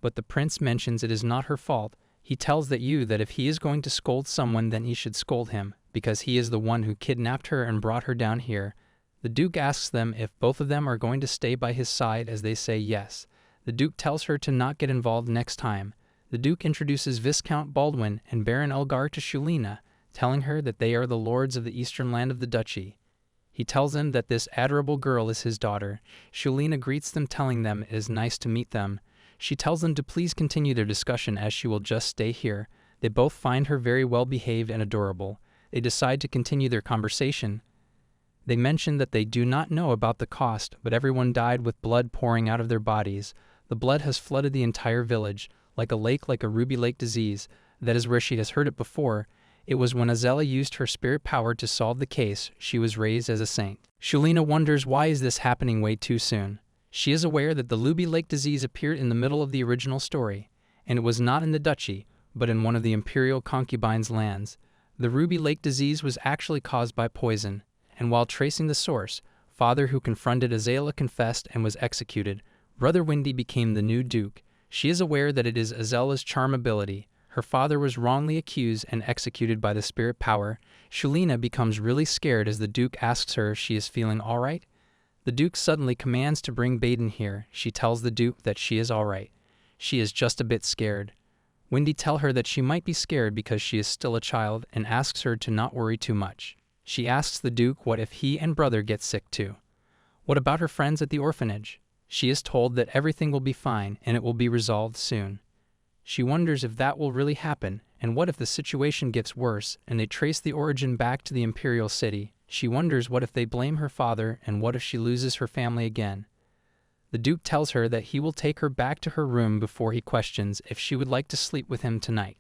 but the prince mentions it is not her fault. He tells that if he is going to scold someone, then he should scold him, because he is the one who kidnapped her and brought her down here. The Duke asks them if both of them are going to stay by his side, as they say yes. The Duke tells her to not get involved next time. The Duke introduces Viscount Baldwin and Baron Elgar to Shulina, telling her that they are the lords of the eastern land of the duchy. He tells them that this adorable girl is his daughter. Shulina greets them, telling them it is nice to meet them. She tells them to please continue their discussion as she will just stay here. They both find her very well behaved and adorable. They decide to continue their conversation. They mention that they do not know about the cost, but everyone died with blood pouring out of their bodies. The blood has flooded the entire village, like a lake, like a ruby lake disease. That is where she has heard it before. It was when Azella used her spirit power to solve the case. She was raised as a saint. Shulina wonders why is this happening way too soon. She is aware that the Ruby Lake disease appeared in the middle of the original story, and it was not in the duchy, but in one of the imperial concubines' lands. The Ruby Lake disease was actually caused by poison, and while tracing the source, Father who confronted Azella confessed and was executed. Brother Windy became the new Duke. She is aware that it is Azella's charm ability. Her father was wrongly accused and executed by the spirit power. Shulina becomes really scared as the Duke asks her if she is feeling alright. The Duke suddenly commands to bring Baden here. She tells the Duke that she is alright. She is just a bit scared. Windy tells her that she might be scared because she is still a child and asks her to not worry too much. She asks the Duke what if he and brother get sick too. What about her friends at the orphanage? She is told that everything will be fine and it will be resolved soon. She wonders if that will really happen, and what if the situation gets worse and they trace the origin back to the imperial city. She wonders what if they blame her father and what if she loses her family again. The Duke tells her that he will take her back to her room before he questions if she would like to sleep with him tonight.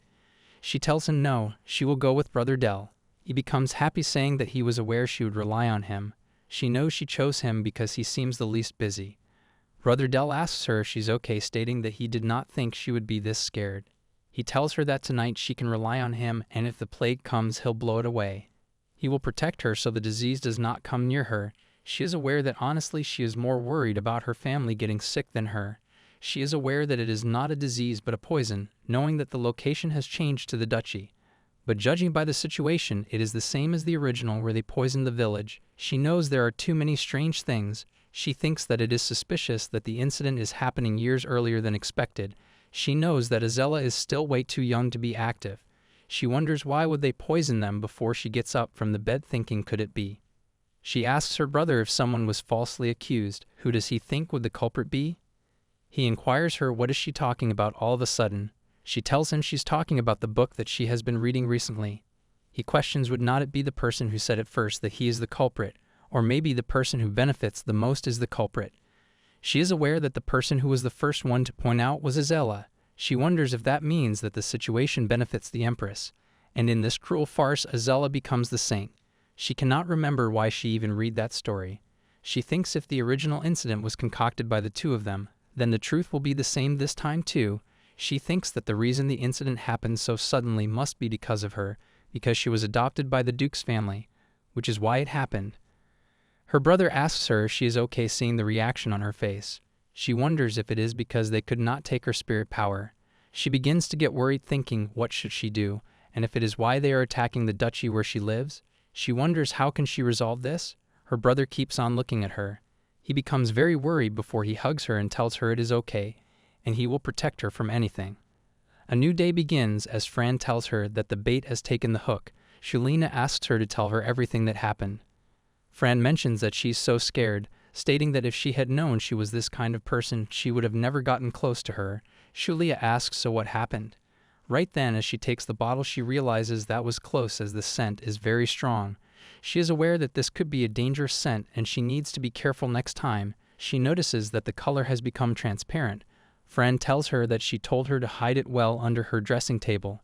She tells him no, she will go with Brother Dell. He becomes happy, saying that he was aware she would rely on him. She knows she chose him because he seems the least busy. Brother Dell asks her if she's okay, stating that he did not think she would be this scared. He tells her that tonight she can rely on him, and if the plague comes, he'll blow it away. He will protect her so the disease does not come near her. She is aware that honestly she is more worried about her family getting sick than her. She is aware that it is not a disease but a poison, knowing that the location has changed to the duchy. But judging by the situation, it is the same as the original where they poisoned the village. She knows there are too many strange things. She thinks that it is suspicious that the incident is happening years earlier than expected. She knows that Azella is still way too young to be active. She wonders why would they poison them before she gets up from the bed, thinking could it be. She asks her brother if someone was falsely accused. Who does he think would the culprit be? He inquires her what is she talking about all of a sudden. She tells him she's talking about the book that she has been reading recently. He questions would not it be the person who said at first that he is the culprit, or maybe the person who benefits the most is the culprit. She is aware that the person who was the first one to point out was Azella. She wonders if that means that the situation benefits the Empress, and in this cruel farce Azella becomes the saint. She cannot remember why she even read that story. She thinks if the original incident was concocted by the two of them, then the truth will be the same this time too. She thinks that the reason the incident happened so suddenly must be because of her, because she was adopted by the Duke's family, which is why it happened. Her brother asks her if she is okay seeing the reaction on her face. She wonders if it is because they could not take her spirit power. She begins to get worried, thinking what should she do, and if it is why they are attacking the duchy where she lives. She wonders how can she resolve this. Her brother keeps on looking at her. He becomes very worried before he hugs her and tells her it is okay, and he will protect her from anything. A new day begins as Fran tells her that the bait has taken the hook. Shulina asks her to tell her everything that happened. Fran mentions that she's so scared, stating that if she had known she was this kind of person, she would have never gotten close to her. Shulia asks so what happened. Right then, as she takes the bottle, she realizes that was close as the scent is very strong. She is aware that this could be a dangerous scent and she needs to be careful next time. She notices that the color has become transparent. Fran tells her that she told her to hide it well under her dressing table,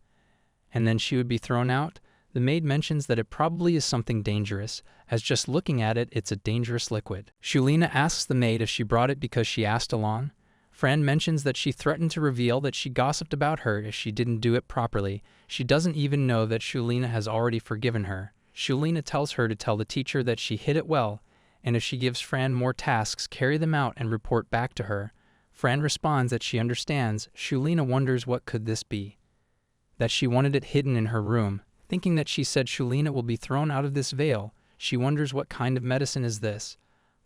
and then she would be thrown out. The maid mentions that it probably is something dangerous, as just looking at it, it's a dangerous liquid. Shulina asks the maid if she brought it because she asked along. Fran mentions that she threatened to reveal that she gossiped about her if she didn't do it properly. She doesn't even know that Shulina has already forgiven her. Shulina tells her to tell the teacher that she hid it well, and if she gives Fran more tasks, carry them out and report back to her. Fran responds that she understands. Shulina wonders what could this be. That she wanted it hidden in her room. Thinking that she said Shulina will be thrown out of this veil, she wonders what kind of medicine is this.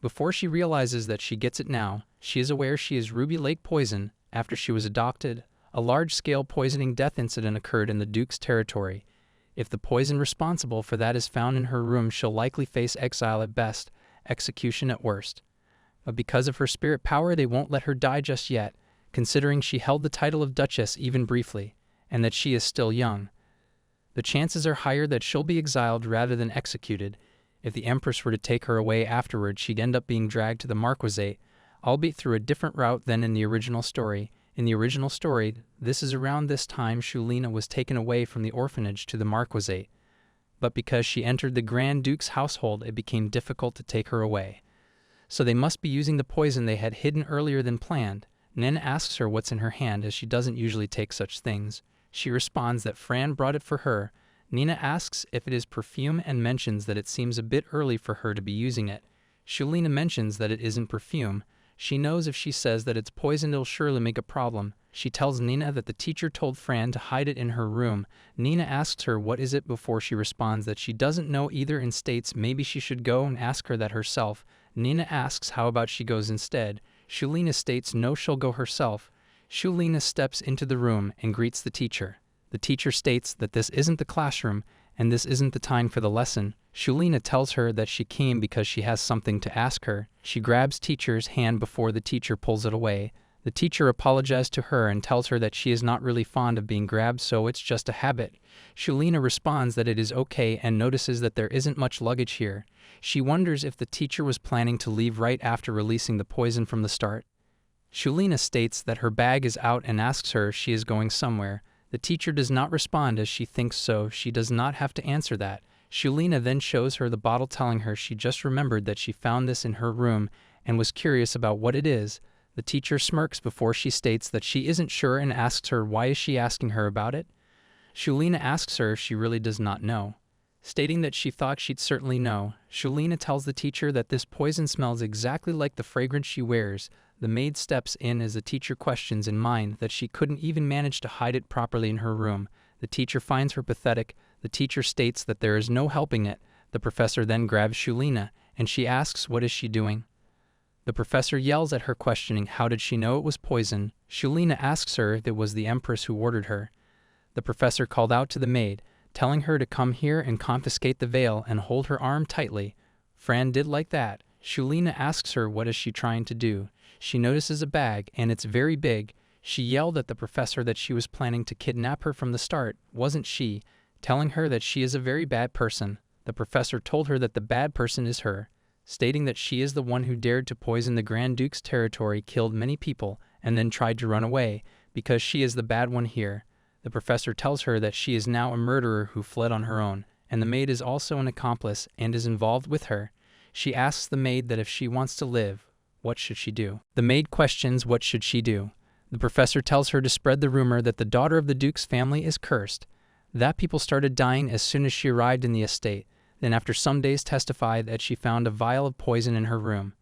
Before she realizes that she gets it now, she is aware she is Ruby Lake poison. After she was adopted, a large-scale poisoning death incident occurred in the Duke's territory. If the poison responsible for that is found in her room, she'll likely face exile at best, execution at worst. But because of her spirit power, they won't let her die just yet, considering she held the title of Duchess even briefly, and that she is still young. The chances are higher that she'll be exiled rather than executed. If the Empress were to take her away afterwards, she'd end up being dragged to the Marquisate, albeit through a different route than in the original story. In the original story, this is around this time Shulina was taken away from the orphanage to the Marquisate. But because she entered the Grand Duke's household, it became difficult to take her away. So they must be using the poison they had hidden earlier than planned. Nen asks her what's in her hand, as she doesn't usually take such things. She responds that Fran brought it for her. Nina asks if it is perfume and mentions that it seems a bit early for her to be using it. Shulina mentions that it isn't perfume. She knows if she says that it's poison, it'll surely make a problem. She tells Nina that the teacher told Fran to hide it in her room. Nina asks her what is it before she responds that she doesn't know either and states maybe she should go and ask her that herself. Nina asks how about she goes instead. Shulina states no, she'll go herself. Shulina steps into the room and greets the teacher. The teacher states that this isn't the classroom and this isn't the time for the lesson. Shulina tells her that she came because she has something to ask her. She grabs teacher's hand before the teacher pulls it away. The teacher apologizes to her and tells her that she is not really fond of being grabbed, so it's just a habit. Shulina responds that it is okay and notices that there isn't much luggage here. She wonders if the teacher was planning to leave right after releasing the poison from the start. Shulina states that her bag is out and asks her if she is going somewhere. The teacher does not respond as she thinks so. She does not have to answer that. Shulina then shows her the bottle, telling her she just remembered that she found this in her room and was curious about what it is. The teacher smirks before she states that she isn't sure and asks her why is she asking her about it. Shulina asks her if she really does not know. Stating that she thought she'd certainly know, Shulina tells the teacher that this poison smells exactly like the fragrance she wears. The maid steps in as the teacher questions in mind that she couldn't even manage to hide it properly in her room. The teacher finds her pathetic. The teacher states that there is no helping it. The professor then grabs Shulina, and she asks what is she doing. The professor yells at her, questioning how did she know it was poison. Shulina asks her if it was the empress who ordered her. The professor called out to the maid, telling her to come here and confiscate the veil and hold her arm tightly. Fran did like that. Shulina asks her what is she trying to do. She notices a bag, and it's very big. She yelled at the professor that she was planning to kidnap her from the start, wasn't she, telling her that she is a very bad person. The professor told her that the bad person is her, stating that she is the one who dared to poison the Grand Duke's territory, killed many people, and then tried to run away, because she is the bad one here. The professor tells her that she is now a murderer who fled on her own, and the maid is also an accomplice and is involved with her. She asks the maid that if she wants to live, what should she do? The maid questions what should she do. The professor tells her to spread the rumor that the daughter of the Duke's family is cursed, that people started dying as soon as she arrived in the estate, then after some days testified that she found a vial of poison in her room.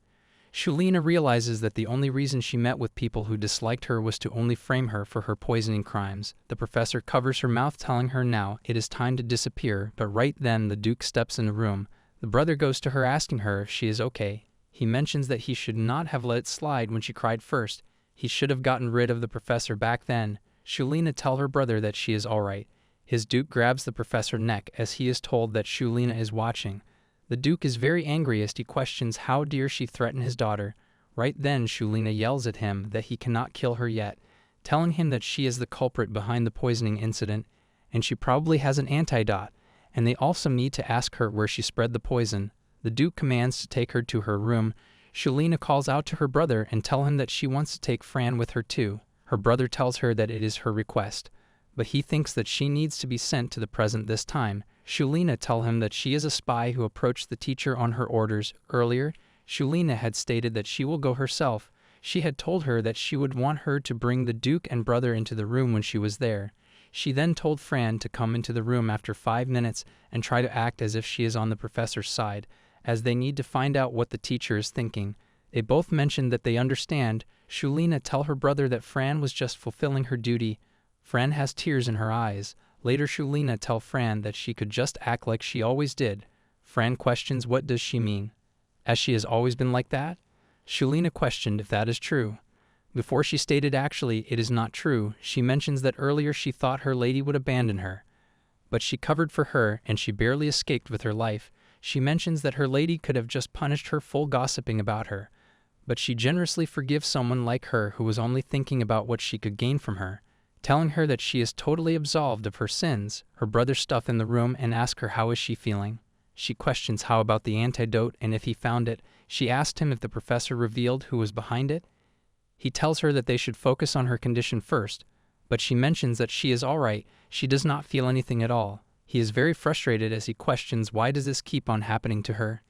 Shulina realizes that the only reason she met with people who disliked her was to only frame her for her poisoning crimes. The professor covers her mouth, telling her now it is time to disappear, but right then the Duke steps in the room. The brother goes to her asking her if she is okay. He mentions that he should not have let it slide when she cried first. He should have gotten rid of the professor back then. Shulina tells her brother that she is alright. His Duke grabs the professor's neck as he is told that Shulina is watching. The Duke is very angry as he questions how dare she threaten his daughter. Right then Shulina yells at him that he cannot kill her yet, telling him that she is the culprit behind the poisoning incident, and she probably has an antidote, and they also need to ask her where she spread the poison. The Duke commands to take her to her room. Shulina calls out to her brother and tells him that she wants to take Fran with her too. Her brother tells her that it is her request, but he thinks that she needs to be sent to the present this time. Shulina tells him that she is a spy who approached the teacher on her orders. Earlier, Shulina had stated that she will go herself. She had told her that she would want her to bring the Duke and brother into the room when she was there. She then told Fran to come into the room after 5 minutes and try to act as if she is on the professor's side, as they need to find out what the teacher is thinking. They both mentioned that they understand. Shulina tells her brother that Fran was just fulfilling her duty. Fran has tears in her eyes. Later Shulina tells Fran that she could just act like she always did. Fran questions what does she mean? As she has always been like that? Shulina questioned if that is true. Before she stated actually it is not true, she mentions that earlier she thought her lady would abandon her. But she covered for her and she barely escaped with her life. She mentions that her lady could have just punished her full gossiping about her. But she generously forgives someone like her who was only thinking about what she could gain from her, telling her that she is totally absolved of her sins. Her brother stuff in the room and asks her how is she feeling. She questions how about the antidote and if he found it. She asked him if the professor revealed who was behind it. He tells her that they should focus on her condition first, but she mentions that she is alright. She does not feel anything at all. He is very frustrated as he questions why does this keep on happening to her.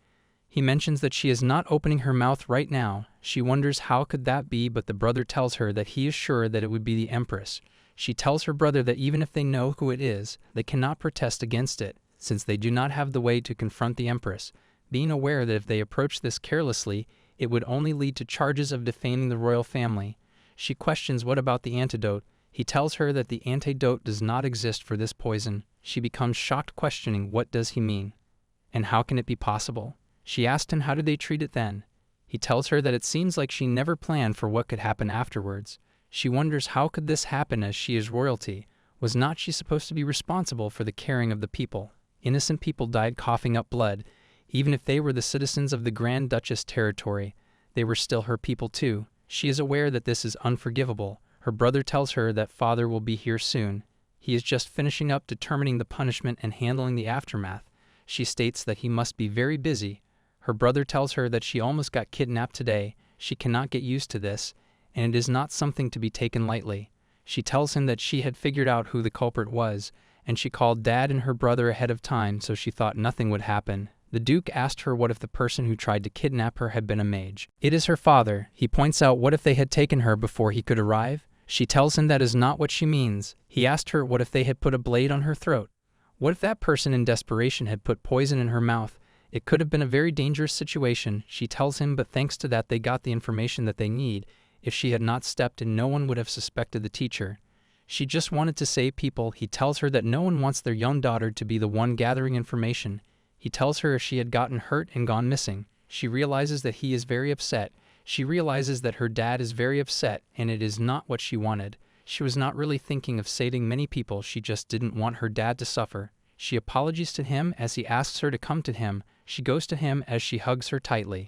He mentions that she is not opening her mouth right now. She wonders how could that be, but the brother tells her that he is sure that it would be the Empress. She tells her brother that even if they know who it is, they cannot protest against it, since they do not have the way to confront the Empress, being aware that if they approach this carelessly, it would only lead to charges of defaming the royal family. She questions what about the antidote. He tells her that the antidote does not exist for this poison. She becomes shocked, questioning what does he mean, and how can it be possible. She asked him how did they treat it then. He tells her that it seems like she never planned for what could happen afterwards. She wonders how could this happen as she is royalty. Was not she supposed to be responsible for the caring of the people? Innocent people died coughing up blood. Even if they were the citizens of the Grand Duchess territory, they were still her people too. She is aware that this is unforgivable. Her brother tells her that father will be here soon. He is just finishing up determining the punishment and handling the aftermath. She states that he must be very busy. Her brother tells her that she almost got kidnapped today. She cannot get used to this, and it is not something to be taken lightly. She tells him that she had figured out who the culprit was, and she called Dad and her brother ahead of time, so she thought nothing would happen. The Duke asked her what if the person who tried to kidnap her had been a mage. It is her father. He points out what if they had taken her before he could arrive? She tells him that is not what she means. He asked her what if they had put a blade on her throat. What if that person in desperation had put poison in her mouth? It could have been a very dangerous situation, she tells him, but thanks to that they got the information that they need. If she had not stepped in, no one would have suspected the teacher. She just wanted to save people. He tells her that no one wants their young daughter to be the one gathering information. He tells her if she had gotten hurt and gone missing. She realizes that he is very upset. She realizes that her dad is very upset, and it is not what she wanted. She was not really thinking of saving many people, she just didn't want her dad to suffer. She apologizes to him as he asks her to come to him. She goes to him as she hugs her tightly.